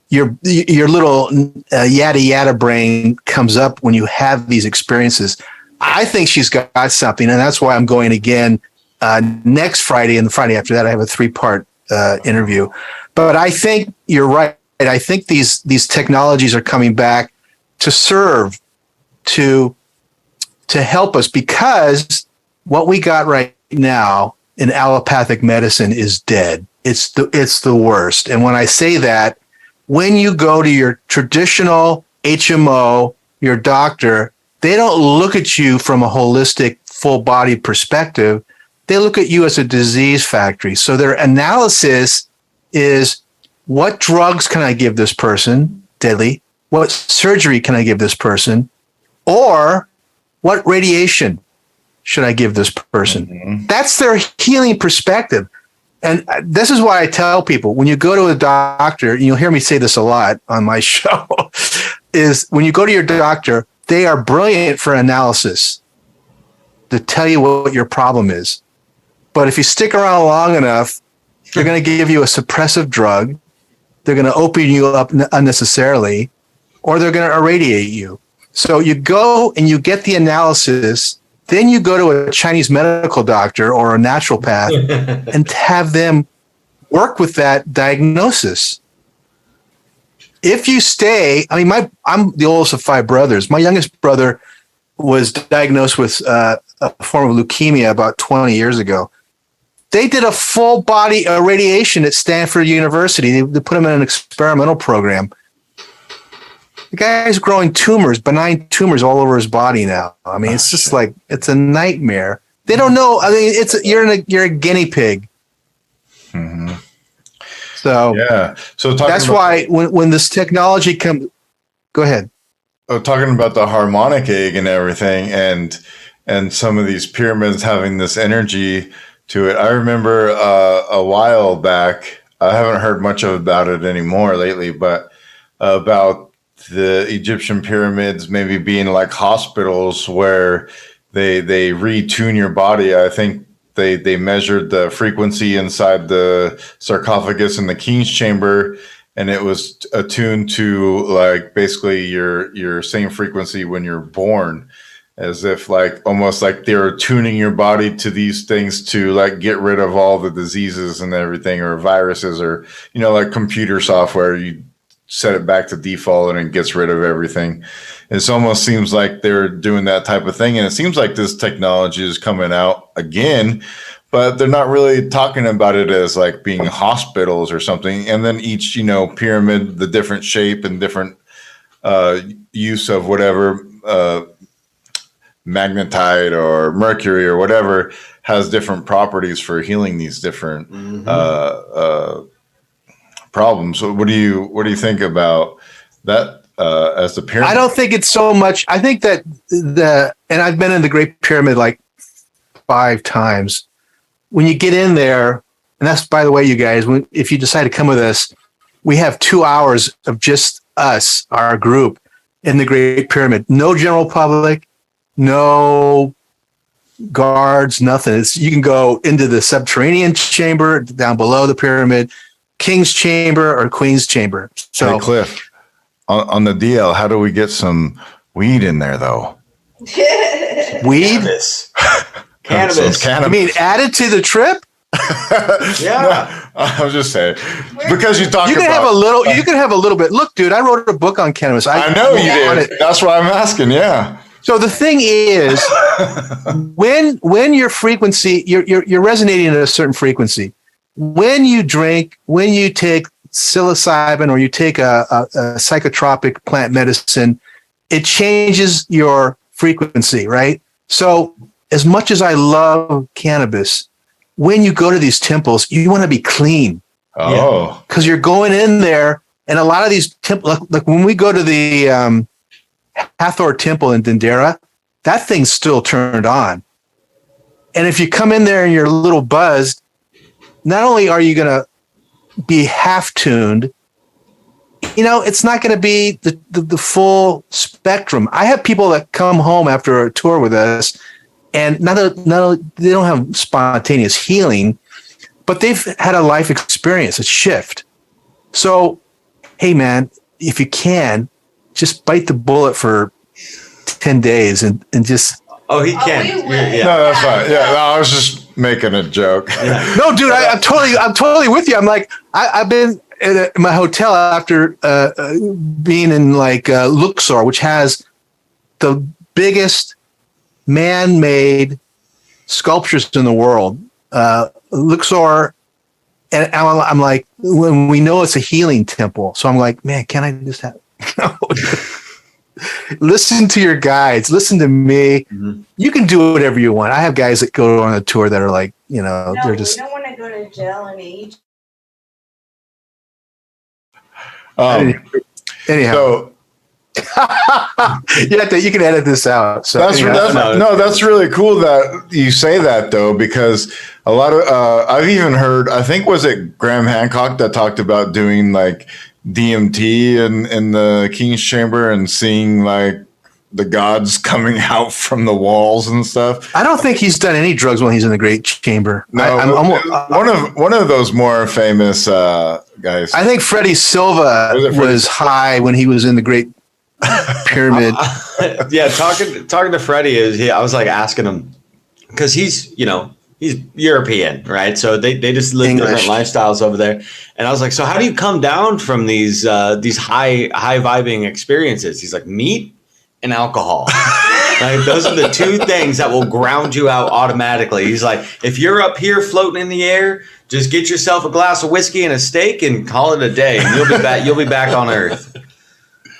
Your little yada yada brain comes up when you have these experiences. I think she's got something, and that's why I'm going again next Friday, and the Friday after that I have a 3-part interview. But I think you're right. I think these technologies are coming back to serve, to help us, because what we got right now in allopathic medicine is dead. It's the worst. And when I say that, when you go to your traditional HMO, your doctor, they don't look at you from a holistic, full body perspective. They look at you as a disease factory. So their analysis is, what drugs can I give this person, deadly? What surgery can I give this person? Or what radiation should I give this person? Mm-hmm. That's their healing perspective. And this is why I tell people, when you go to a doctor, and you'll hear me say this a lot on my show, is when you go to your doctor, they are brilliant for analysis to tell you what your problem is. But if you stick around long enough, they're going to give you a suppressive drug. They're going to open you up unnecessarily, or they're going to irradiate you. So you go and you get the analysis, then you go to a Chinese medical doctor or a naturopath and have them work with that diagnosis. If you stay, I'm the oldest of 5 brothers. My youngest brother was diagnosed with a form of leukemia about 20 years ago. They did a full body irradiation at Stanford University. They put him in an experimental program. The guy's growing tumors, benign tumors all over his body now. It's just like, it's a nightmare. They don't know. You're a guinea pig. Mm-hmm. So yeah. So that's why when this technology comes, Go ahead. Oh, talking about the harmonic egg and everything, and some of these pyramids having this energy to it. I remember a while back. I haven't heard much about it anymore lately, but about the Egyptian pyramids maybe being like hospitals where they retune your body. I think they measured the frequency inside the sarcophagus in the king's chamber, and it was attuned to like basically your same frequency when you're born, as if like almost like they're tuning your body to these things to like get rid of all the diseases and everything, or viruses, or like computer software. You set it back to default and it gets rid of everything. It almost seems like they're doing that type of thing, and it seems like this technology is coming out again, but they're not really talking about it as like being hospitals or something. And then each pyramid, the different shape and different use of whatever magnetite or mercury or whatever has different properties for healing these different problems. So what do you think about that as the pyramid? I don't think it's so much. I think that and I've been in the Great Pyramid like 5 times. When you get in there, and that's, by the way, you guys, if you decide to come with us, we have 2 hours of just us, our group, in the Great Pyramid. No general public, no guards, nothing. You can go into the subterranean chamber down below the pyramid, King's Chamber or Queen's Chamber. So, hey, Cliff, on the DL, how do we get some weed in there, though? Weed? Cannabis. I mean, added to the trip? Yeah. No, I was just saying, because you talk You can about... have a little. You can have a little bit. Look, dude, I wrote a book on cannabis. I know you did. That's why I'm asking, yeah. So the thing is, when your frequency, you're resonating at a certain frequency. When you drink, when you take psilocybin or you take a psychotropic plant medicine, it changes your frequency, right? So as much as I love cannabis, when you go to these temples, you want to be clean. Oh. Because you're going in there, and a lot of these temples, like when we go to the Hathor Temple in Dendera, that thing's still turned on. And if you come in there and you're a little buzzed, not only are you going to be half tuned, it's not going to be the full spectrum. I have people that come home after a tour with us, and not only they don't have spontaneous healing, but they've had a life experience, a shift. So, hey man, if you can, just bite the bullet for 10 days and just... Oh, he can. Yeah. No, that's fine. Yeah, no, I was just making a joke. Yeah. No, dude, I'm totally with you. I'm like, I've been in my hotel after being in like Luxor, which has the biggest man-made sculptures in the world. Luxor, and I'm like, when we know it's a healing temple, so I'm like, man, can I just have... Listen to your guides. Listen to me. Mm-hmm. You can do whatever you want. I have guys that go on a tour that are like, they're just... we don't want to go to jail in Egypt. Anyhow. So you can edit this out. So that's really cool that you say that, though, because a lot of I've even heard, I think, was it Graham Hancock that talked about doing like DMT in the King's Chamber and seeing like the gods coming out from the walls and stuff. I don't think he's done any drugs when he's in the Great Chamber. No, one of those more famous guys. I think Freddie Silva was high when he was in the Great Pyramid. Yeah, talking to Freddie I was like asking him, because he's European, right? So they just live different lifestyles over there. And I was like, so how do you come down from these high vibing experiences? He's like, meat and alcohol. Like, those are the 2 things that will ground you out automatically. He's like, if you're up here floating in the air, just get yourself a glass of whiskey and a steak and call it a day, and you'll be back on Earth.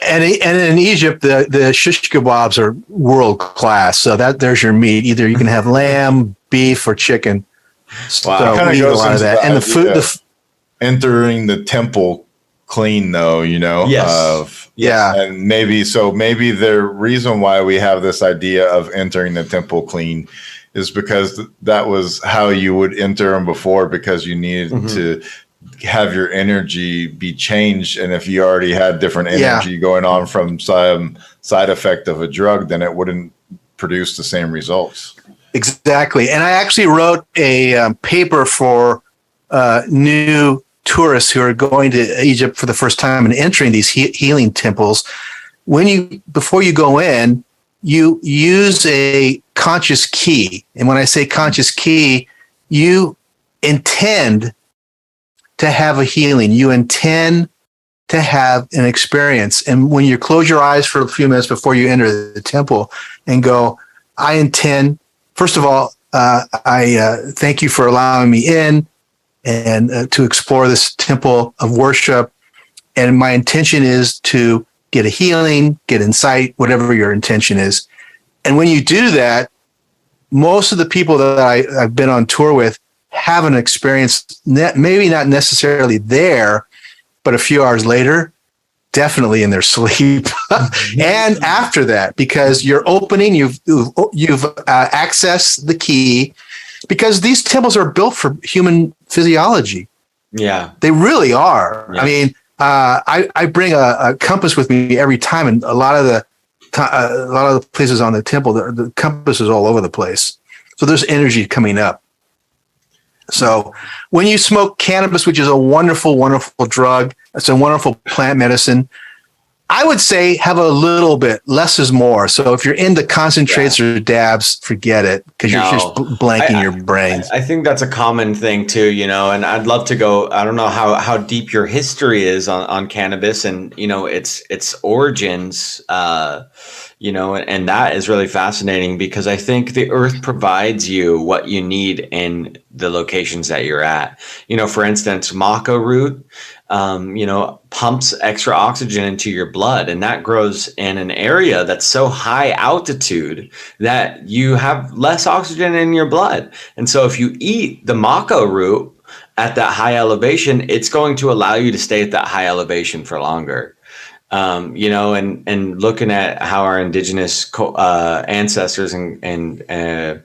And in Egypt, the shish kebabs are world class. So there's your meat. Either you can have lamb, beef, or chicken. Wow. So we eat a lot of that. And the food, entering the temple clean though, Yes. Yeah. and maybe the reason why we have this idea of entering the temple clean is because that was how you would enter them before, because you needed to have your energy be changed. And if you already had different energy going on from some side effect of a drug, then it wouldn't produce the same results. Exactly. And I actually wrote a paper for new tourists who are going to Egypt for the first time and entering these healing temples. Before you go in, you use a conscious key. And when I say conscious key, you intend to have a healing. You intend to have an experience. And when you close your eyes for a few minutes before you enter the temple and go, I intend, first of all, I thank you for allowing me in and to explore this temple of worship. And my intention is to get a healing, get insight, whatever your intention is. And when you do that, most of the people that I've been on tour with have an experience, maybe not necessarily there, but a few hours later, definitely in their sleep and after that, because you're opening, you've accessed the key, because these temples are built for human physiology. Yeah, they really are. Yeah. I mean, I bring a compass with me every time, and a lot of the places on the temple, the compass is all over the place. So there's energy coming up. So when you smoke cannabis, which is a wonderful, wonderful drug, it's a wonderful plant medicine, I would say have a little bit. Less is more. So if you're into concentrates or dabs, forget it, because you're just blanking your brains. I think that's a common thing too, and I'd love to go, I don't know how deep your history is on cannabis and, its origins, and that is really fascinating, because I think the earth provides you what you need in the locations that you're at. For instance, maca root, pumps extra oxygen into your blood, and that grows in an area that's so high altitude that you have less oxygen in your blood. And so if you eat the maca root at that high elevation, it's going to allow you to stay at that high elevation for longer. And looking at how our indigenous ancestors and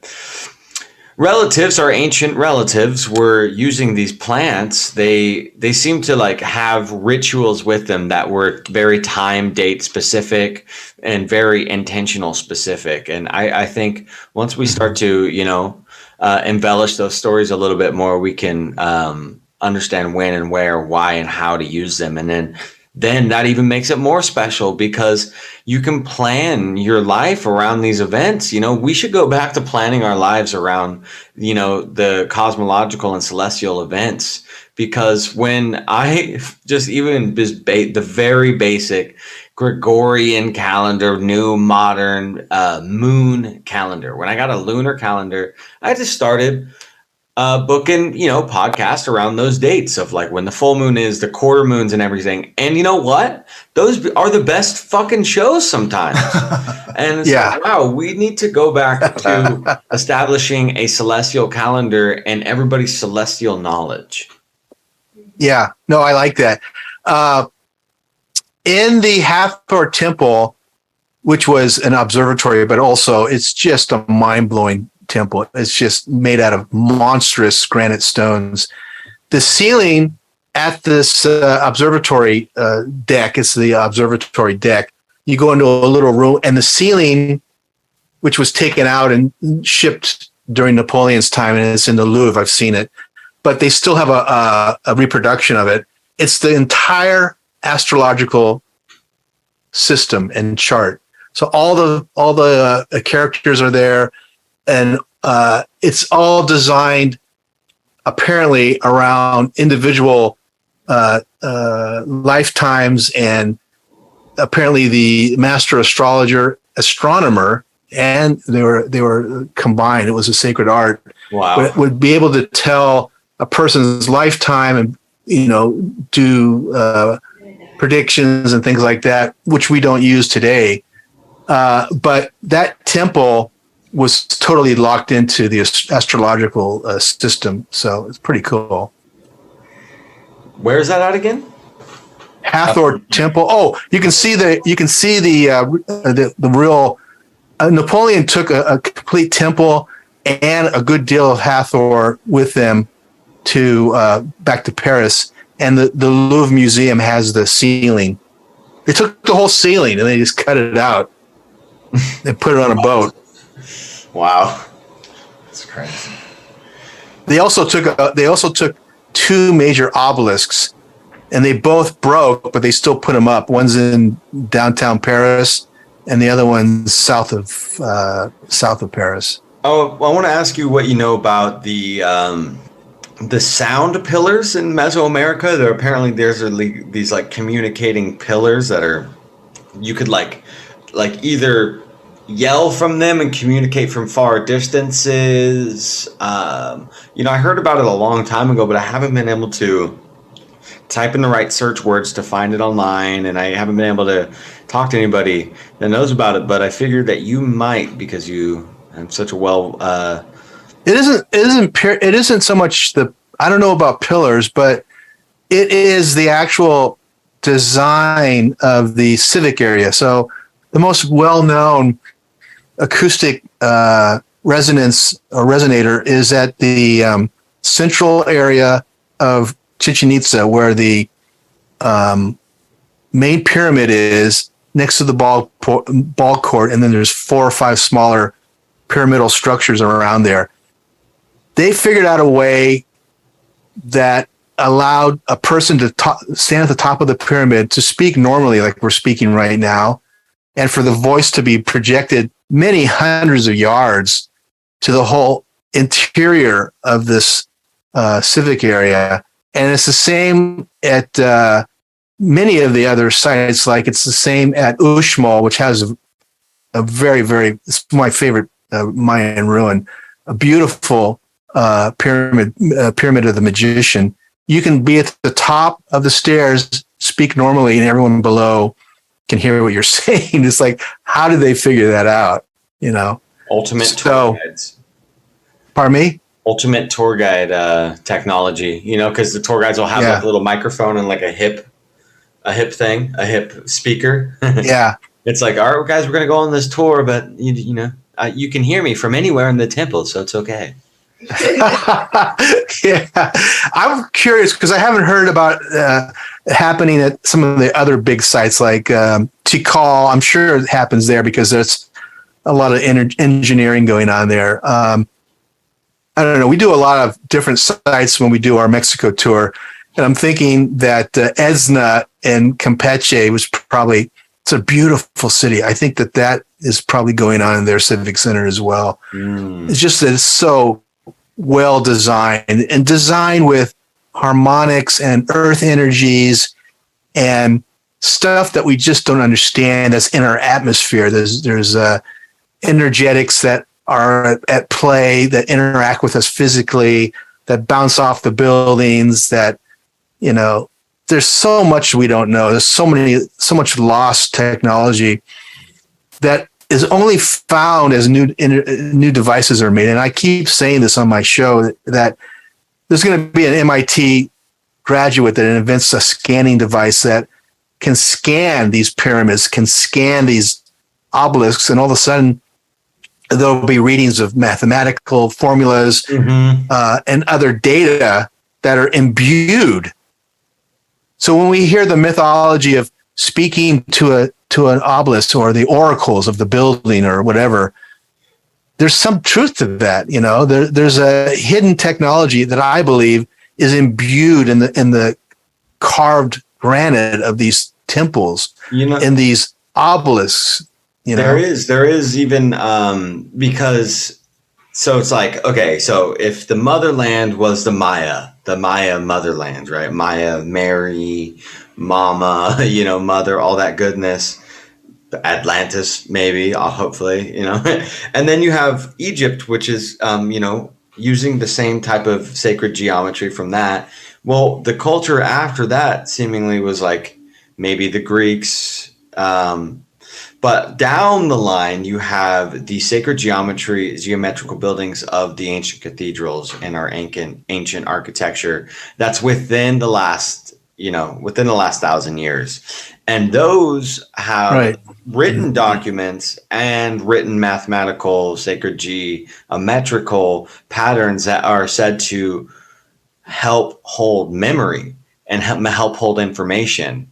relatives, our ancient relatives, were using these plants, they seem to have rituals with them that were very time, date specific and very intentional specific. And I think once we start to, embellish those stories a little bit more, we can understand when and where, why, and how to use them. And then that even makes it more special, because you can plan your life around these events. We should go back to planning our lives around, the cosmological and celestial events, because when I the very basic Gregorian calendar, new modern moon calendar, when I got a lunar calendar, I just started booking, podcasts around those dates of when the full moon is, the quarter moons and everything. And you know what? Those are the best fucking shows sometimes. And it's wow, we need to go back to establishing a celestial calendar and everybody's celestial knowledge. Yeah, no, I like that. In the Hathor Temple, which was an observatory, but also it's just a mind-blowing temple. It's just made out of monstrous granite stones. The ceiling at this observatory deck, it's the observatory deck. You go into a little room, and the ceiling, which was taken out and shipped during Napoleon's time, and it's in the Louvre. I've seen it, but they still have a reproduction of it. It's the entire astrological system and chart. So all the characters are there. And it's all designed apparently around individual lifetimes, and apparently the master astronomer, and they were combined. It was a sacred art. Wow. But it would be able to tell a person's lifetime and do predictions and things like that, which we don't use today. But that temple was totally locked into the astrological system. So it's pretty cool. Where is that at again? Hathor Temple. Oh, you can see the real. Napoleon took a complete temple and a good deal of Hathor with them to back to Paris, and the Louvre Museum has the ceiling. They took the whole ceiling and they just cut it out. They put it on a boat. Wow, that's crazy. They also took two major obelisks, and they both broke, but they still put them up. One's in downtown Paris, and the other one's south of Paris. Oh, I want to ask you what you know about the sound pillars in Mesoamerica. There's these like communicating pillars that are, you could like either yell from them and communicate from far distances. I heard about it a long time ago, but I haven't been able to type in the right search words to find it online, and I haven't been able to talk to anybody that knows about it. But I figured that you might, because you have such a It isn't so much I don't know about pillars, but it is the actual design of the civic area. So the most well-known acoustic resonance or resonator is at the central area of Chichen Itza, where the main pyramid is, next to the ball court, and then there's 4 or 5 smaller pyramidal structures around there. They figured out a way that allowed a person to stand at the top of the pyramid to speak normally, like we're speaking right now, and for the voice to be projected many hundreds of yards to the whole interior of this civic area. And it's the same at many of the other sites. Like it's the same at Uxmal, which has a very, very, it's my favorite Mayan ruin, a beautiful pyramid of the magician. You can be at the top of the stairs, speak normally, and everyone below can hear what you're saying. It's like, how did they figure that out? Ultimate tour guides. Pardon me? Ultimate tour guide technology, because the tour guides will have like a little microphone and like a hip speaker. Yeah. It's like, all right, guys, we're going to go on this tour, but you can hear me from anywhere in the temple, so it's okay. Yeah, I'm curious because I haven't heard about happening at some of the other big sites like Tikal. I'm sure it happens there because there's a lot of engineering going on there. I don't know. We do a lot of different sites when we do our Mexico tour, and I'm thinking that Esna and Campeche it's a beautiful city. I think that is probably going on in their civic center as well. It's just that it's so well designed and designed with harmonics and earth energies and stuff that we just don't understand that's in our atmosphere. There's energetics that are at play that interact with us physically, that bounce off the buildings, that, there's so much we don't know. There's so much lost technology that is only found as new devices are made. And I keep saying this on my show that there's going to be an MIT graduate that invents a scanning device that can scan these pyramids, can scan these obelisks, and all of a sudden there'll be readings of mathematical formulas and other data that are imbued. So when we hear the mythology of speaking to an obelisk or the oracles of the building or whatever, there's some truth to that. There's a hidden technology that I believe is imbued in the carved granite of these temples, in these obelisks. There is even because, so it's like, okay, so if the motherland was the Maya motherland, right? Maya, Mary, Mama, mother, all that goodness. Atlantis, maybe, hopefully, and then you have Egypt, which is, using the same type of sacred geometry from that. Well, the culture after that seemingly was like maybe the Greeks, but down the line you have the sacred geometrical buildings of the ancient cathedrals and our ancient architecture that's within the last within the last 1,000 years. And those have written documents and written mathematical, sacred geometrical patterns that are said to help hold memory and help hold information.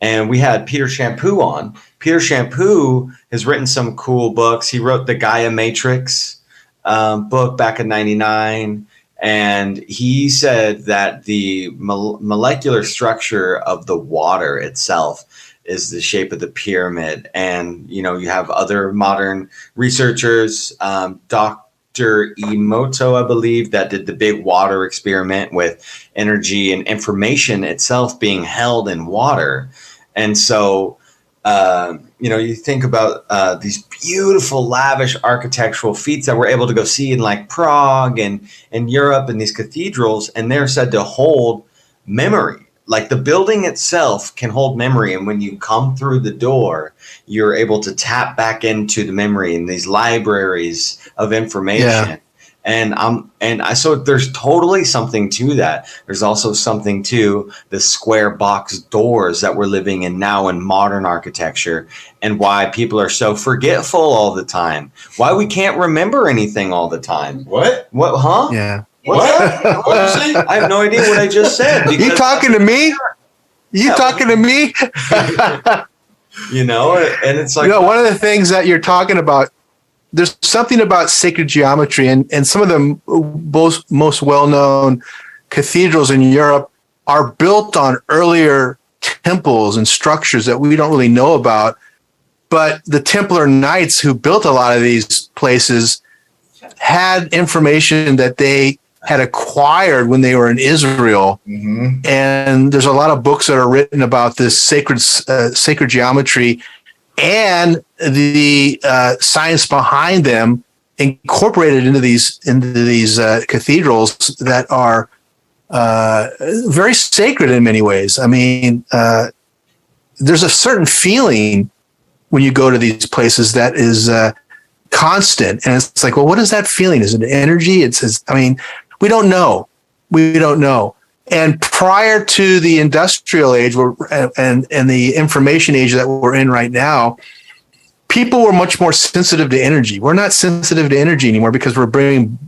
And we had Peter Shampoo on. Peter Shampoo has written some cool books. He wrote the Gaia Matrix book back in '99. And he said that the molecular structure of the water itself is the shape of the pyramid. And, you have other modern researchers, Dr. Emoto, I believe, that did the big water experiment with energy and information itself being held in water. And so, you think about these beautiful, lavish architectural feats that we're able to go see in like Prague and Europe and these cathedrals, and they're said to hold memory. Like the building itself can hold memory, and when you come through the door, you're able to tap back into the memory in these libraries of information. Yeah. So there's totally something to that. There's also something to the square box doors that we're living in now in modern architecture, and why people are so forgetful all the time. Why we can't remember anything all the time. What? What? Huh? Yeah. What? I have no idea what I just said. You talking to me? You talking to me? And it's like one of the things that you're talking about. There's something about sacred geometry, and some of the most well-known cathedrals in Europe are built on earlier temples and structures that we don't really know about. But the Templar Knights who built a lot of these places had information that they had acquired when they were in Israel. Mm-hmm. And there's a lot of books that are written about this sacred geometry and the science behind them, incorporated into these cathedrals that are very sacred in many ways. I mean, there's a certain feeling when you go to these places that is constant, and it's like, well, what is that feeling? Is it energy? It says, I mean, we don't know. And prior to the industrial age and the information age that we're in right now, people were much more sensitive to energy. We're not sensitive to energy anymore because we're being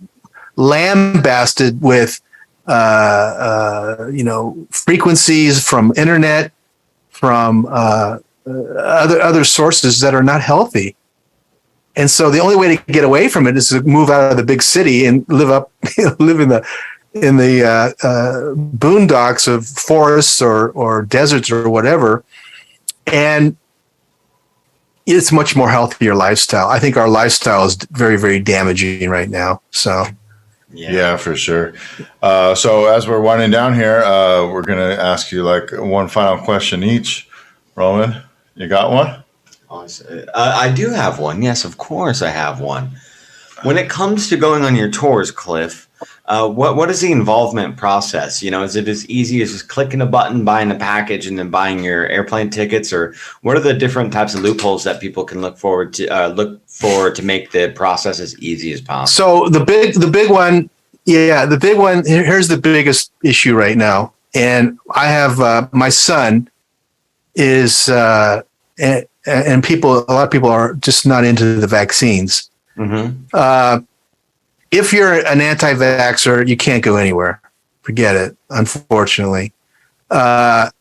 lambasted with, frequencies from internet, from other sources that are not healthy. And so the only way to get away from it is to move out of the big city and live in the boondocks of forests or deserts or whatever. And it's much more healthier lifestyle. I think our lifestyle is very, very damaging right now. So, yeah, for sure. So as we're winding down here, we're going to ask you like one final question each. Roman, you got one? I do have one. Yes, of course I have one. When it comes to going on your tours, Cliff, what is the involvement process? Is it as easy as just clicking a button, buying a package, and then buying your airplane tickets, or what are the different types of loopholes that people can look forward to make the process as easy as possible? So the big one, here's the biggest issue right now, and I have my son is and a lot of people are just not into the vaccines. Mm-hmm. If you're an anti-vaxxer, you can't go anywhere. Forget it, unfortunately. At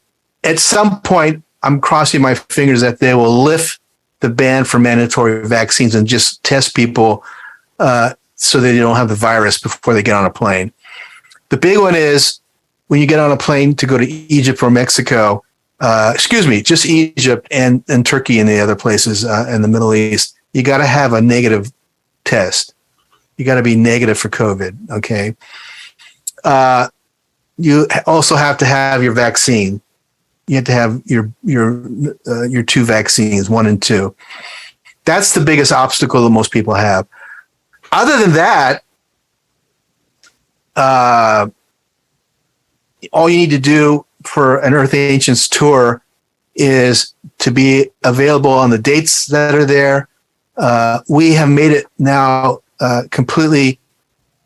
some point, I'm crossing my fingers that they will lift the ban for mandatory vaccines and just test people so they don't have the virus before they get on a plane. The big one is when you get on a plane to go to Egypt or Mexico, just Egypt and Turkey and the other places in the Middle East, you got to have a negative test. You got to be negative for COVID. Okay. You also have to have your vaccine. You have to have your 2 vaccines, 1 and 2. That's the biggest obstacle that most people have. Other than that, all you need to do for an Earth Ancients tour is to be available on the dates that are there. We have made it now completely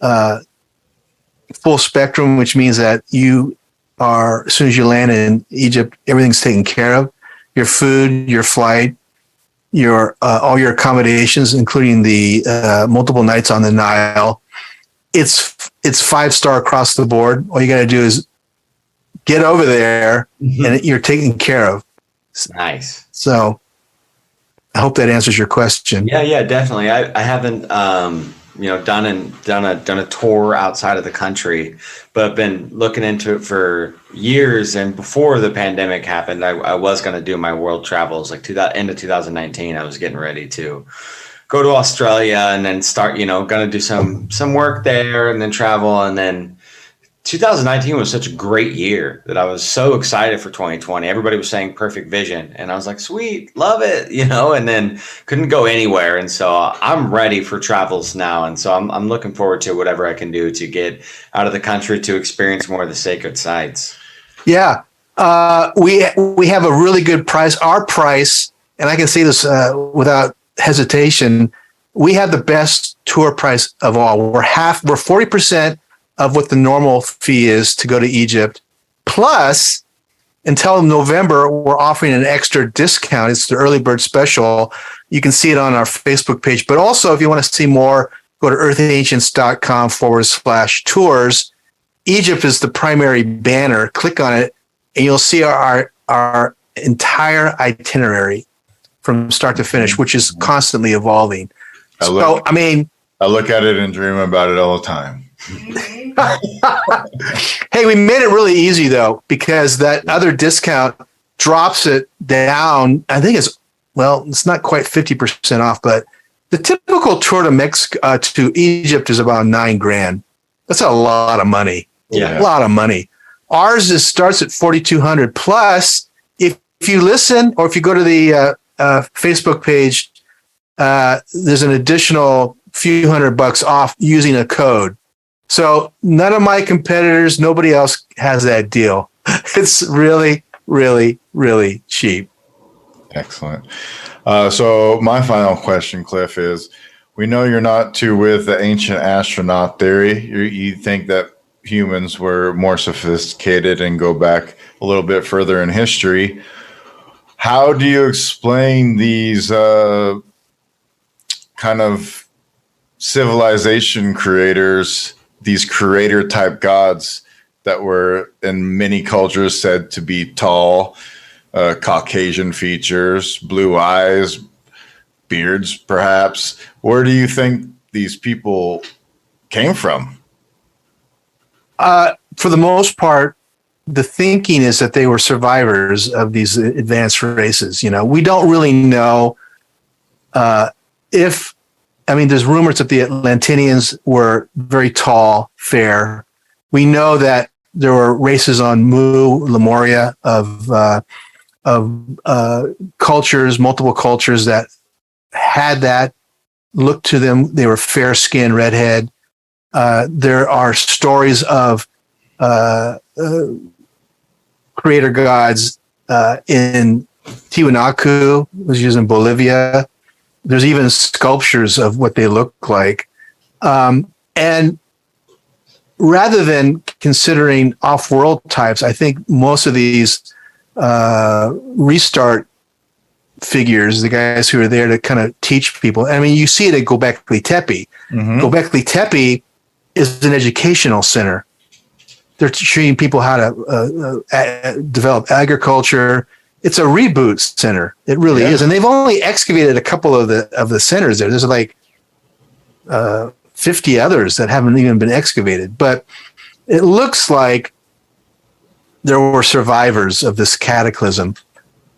full spectrum, which means that you are, as soon as you land in Egypt, everything's taken care of. Your food, your flight, your all your accommodations, including the multiple nights on the Nile. It's 5-star across the board. All you got to do is get over there, and you're taken care of. Nice. So I hope that answers your question. Yeah, definitely. I haven't done a tour outside of the country, but I've been looking into it for years. And before the pandemic happened, I was going to do my world travels like end of 2019. I was getting ready to go to Australia and then start, going to do some work there and then travel. And then 2019 was such a great year that I was so excited for 2020. Everybody was saying perfect vision. And I was like, sweet, love it, and then couldn't go anywhere. And so I'm ready for travels now. And so I'm looking forward to whatever I can do to get out of the country to experience more of the sacred sites. Yeah. We have a really good price. Our price, and I can say this without hesitation, we have the best tour price of all. We're 40% of what the normal fee is to go to Egypt. Plus, until November, we're offering an extra discount. It's the early bird special. You can see it on our Facebook page. But also, if you want to see more, go to earthancients.com/tours. Egypt is the primary banner. Click on it, and you'll see our entire itinerary from start to finish, which is constantly evolving. I look at it and dream about it all the time. Hey, we made it really easy though, because that other discount drops it down. I think it's not quite 50% off, but the typical tour to Mexico to Egypt is about $9,000. That's a lot of money. Yeah, a lot of money. Ours starts at $4,200. Plus, if you listen or if you go to the Facebook page, there's an additional few $100 off using a code. So none of my competitors, nobody else has that deal. It's really, really, really cheap. Excellent. So my final question, Cliff, is we know you're not too with the ancient astronaut theory. You think that humans were more sophisticated and go back a little bit further in history. How do you explain these kind of civilization creators, these creator type gods that were in many cultures said to be tall, Caucasian features, blue eyes, beards, perhaps? Where do you think these people came from? For the most part, the thinking is that they were survivors of these advanced races. We don't really know there's rumors that the Atlanteans were very tall, fair. We know that there were races on Mu, Lemuria of cultures, multiple cultures that had that look to them. They were fair skinned, redhead. There are stories of creator gods in Tiwanaku, which is in Bolivia. There's even sculptures of what they look like. And rather than considering off-world types, I think most of these restart figures, the guys who are there to kind of teach people. You see it at Göbekli Tepe. Mm-hmm. Göbekli Tepe is an educational center. They're teaching people how to develop agriculture. It's a reboot center. It really is. And they've only excavated a couple of the centers there. There's like 50 others that haven't even been excavated. But it looks like there were survivors of this cataclysm.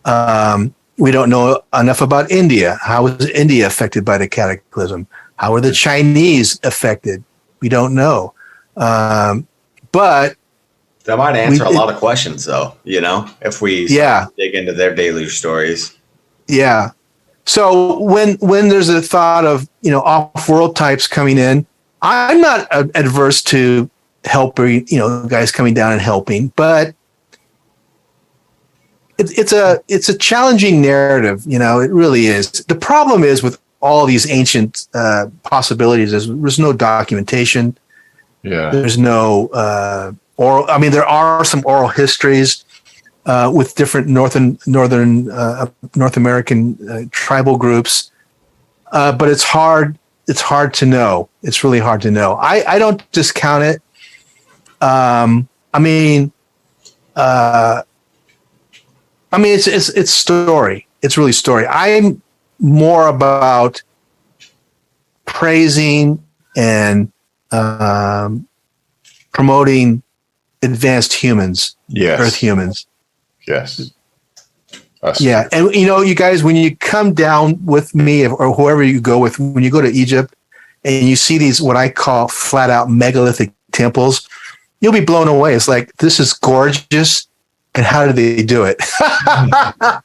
We don't know enough about India. How was India affected by the cataclysm? How were the Chinese affected? We don't know. But that might answer a lot of questions, though, if we dig into their daily stories. Yeah. So when there's a thought of, off-world types coming in, I'm not adverse to helping, guys coming down and helping, but it's a challenging narrative, it really is. The problem is with all these ancient possibilities is there's no documentation. Yeah. There's no oral. I mean, there are some oral histories with different North American tribal groups, but it's hard. It's hard to know. It's really hard to know. I don't discount it. It's story. It's really story. I'm more about praising and promoting advanced humans, yes. Earth humans. Yes. Yeah. And, you guys, when you come down with me or whoever you go with, when you go to Egypt and you see these, what I call flat out megalithic temples, you'll be blown away. It's like, this is gorgeous. And how did they do it?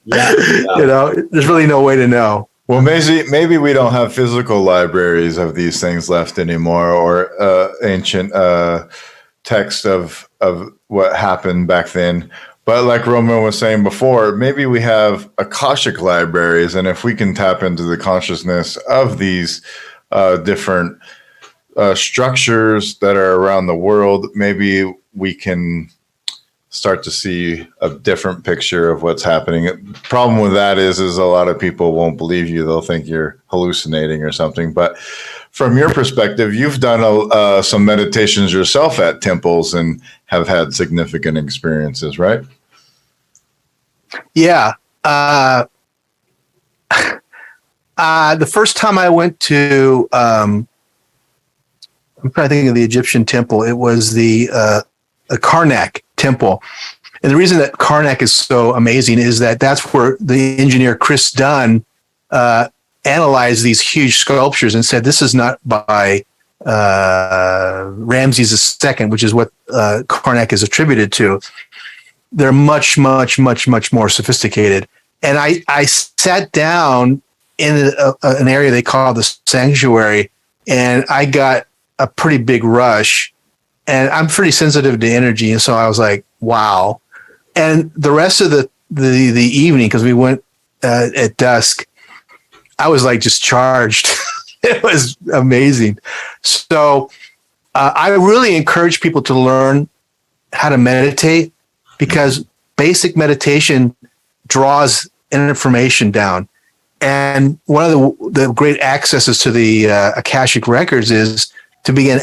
There's really no way to know. Well, maybe we don't have physical libraries of these things left anymore, or ancient text of what happened back then. But like Roman was saying before, maybe we have Akashic libraries, and if we can tap into the consciousness of these different structures that are around the world, maybe we can start to see a different picture of what's happening. The problem with that is a lot of people won't believe you. They'll think you're hallucinating or something. But from your perspective, you've done some meditations yourself at temples and have had significant experiences, right? Yeah. The first time I went to, I'm trying to think of the Egyptian temple. It was the Karnak temple. And the reason that Karnak is so amazing is that that's where the engineer Chris Dunn analyzed these huge sculptures and said, this is not by Ramses II, which is what Karnak is attributed to. They're much, much, much, much more sophisticated. And I sat down in an area they call the sanctuary, and I got a pretty big rush. And I'm pretty sensitive to energy, and so I was like, "Wow!" And the rest of the evening, because we went at dusk, I was like just charged. It was amazing. So I really encourage people to learn how to meditate, because basic meditation draws information down. And one of the great accesses to the Akashic records is to begin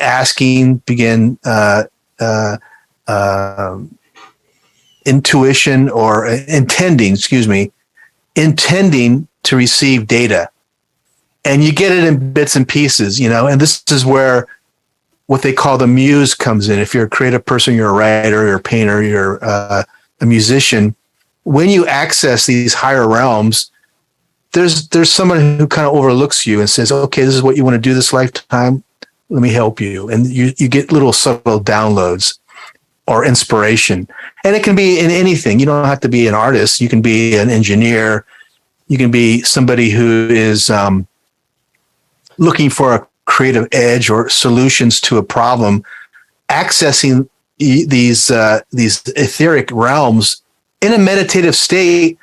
intuition or intending to receive data. And you get it in bits and pieces, and this is where what they call the muse comes in. If you're a creative person, you're a writer, you're a painter, you're a musician. When you access these higher realms, there's someone who kind of overlooks you and says, okay, this is what you want to do this lifetime. Let me help you. And you get little subtle downloads or inspiration. And it can be in anything. You don't have to be an artist. You can be an engineer. You can be somebody who is looking for a creative edge or solutions to a problem. Accessing these etheric realms in a meditative state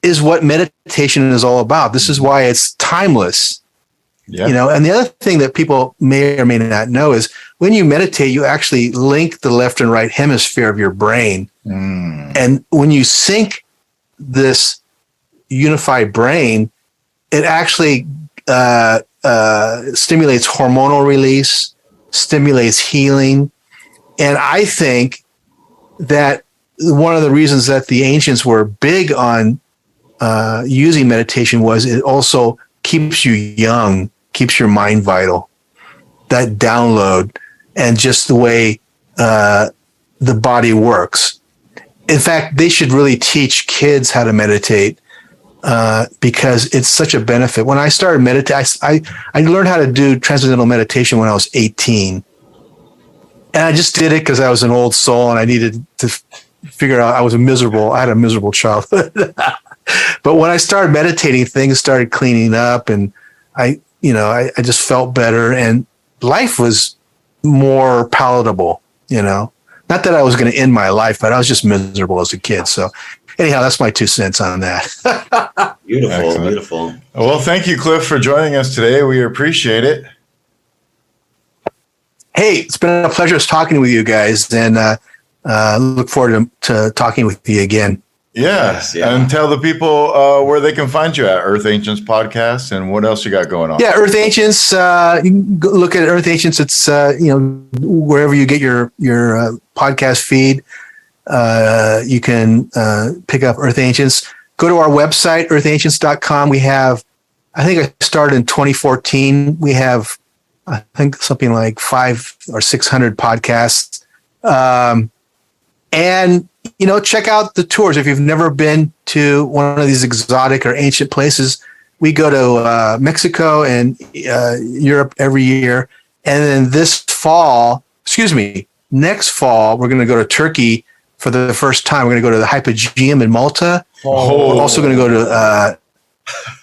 is what meditation is all about. This is why it's timeless. Yeah. And the other thing that people may or may not know is when you meditate, you actually link the left and right hemisphere of your brain. And when you sync this unified brain, it actually stimulates hormonal release, stimulates healing. And I think that one of the reasons that the ancients were big on using meditation was it also keeps you young, keeps your mind vital. That download and just the way the body works. In fact, they should really teach kids how to meditate because it's such a benefit. When I started meditating, I learned how to do transcendental meditation when I was 18. And I just did it because I was an old soul and I needed to figure out I had a miserable childhood. But when I started meditating, things started cleaning up and I just felt better and life was more palatable, Not that I was going to end my life, but I was just miserable as a kid. So anyhow, that's my 2 cents on that. Beautiful, Excellent. beautiful. Well, thank you, Cliff, for joining us today. We appreciate it. Hey, it's been a pleasure talking with you guys. And look forward to talking with you again. Yes, yeah. And tell the people where they can find you at Earth Ancients Podcast, and what else you got going on. Yeah, Earth Ancients. You can go look at Earth Ancients. It's wherever you get your podcast feed. You can pick up Earth Ancients. Go to our website, earthancients.com. We have, I think I started in 2014. We have, I think, something like 500 or 600 podcasts. And check out the tours. If you've never been to one of these exotic or ancient places, we go to Mexico and Europe every year. And then next fall, we're going to go to Turkey for the first time. We're going to go to the Hypogeum in Malta. Oh. We're also going to go to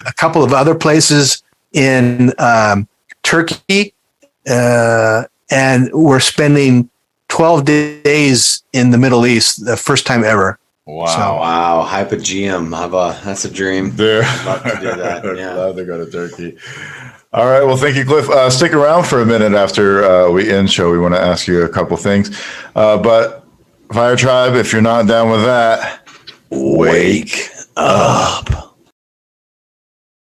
a couple of other places in Turkey. And we're spending 12 days in the Middle East, the first time ever. Wow. Hypogeum. That's a dream. I'd love to do that. Yeah. I'd love to go to Turkey. All right. Well, thank you, Cliff. Stick around for a minute after we end show. We want to ask you a couple things. But Fire Tribe, if you're not down with that, wake up.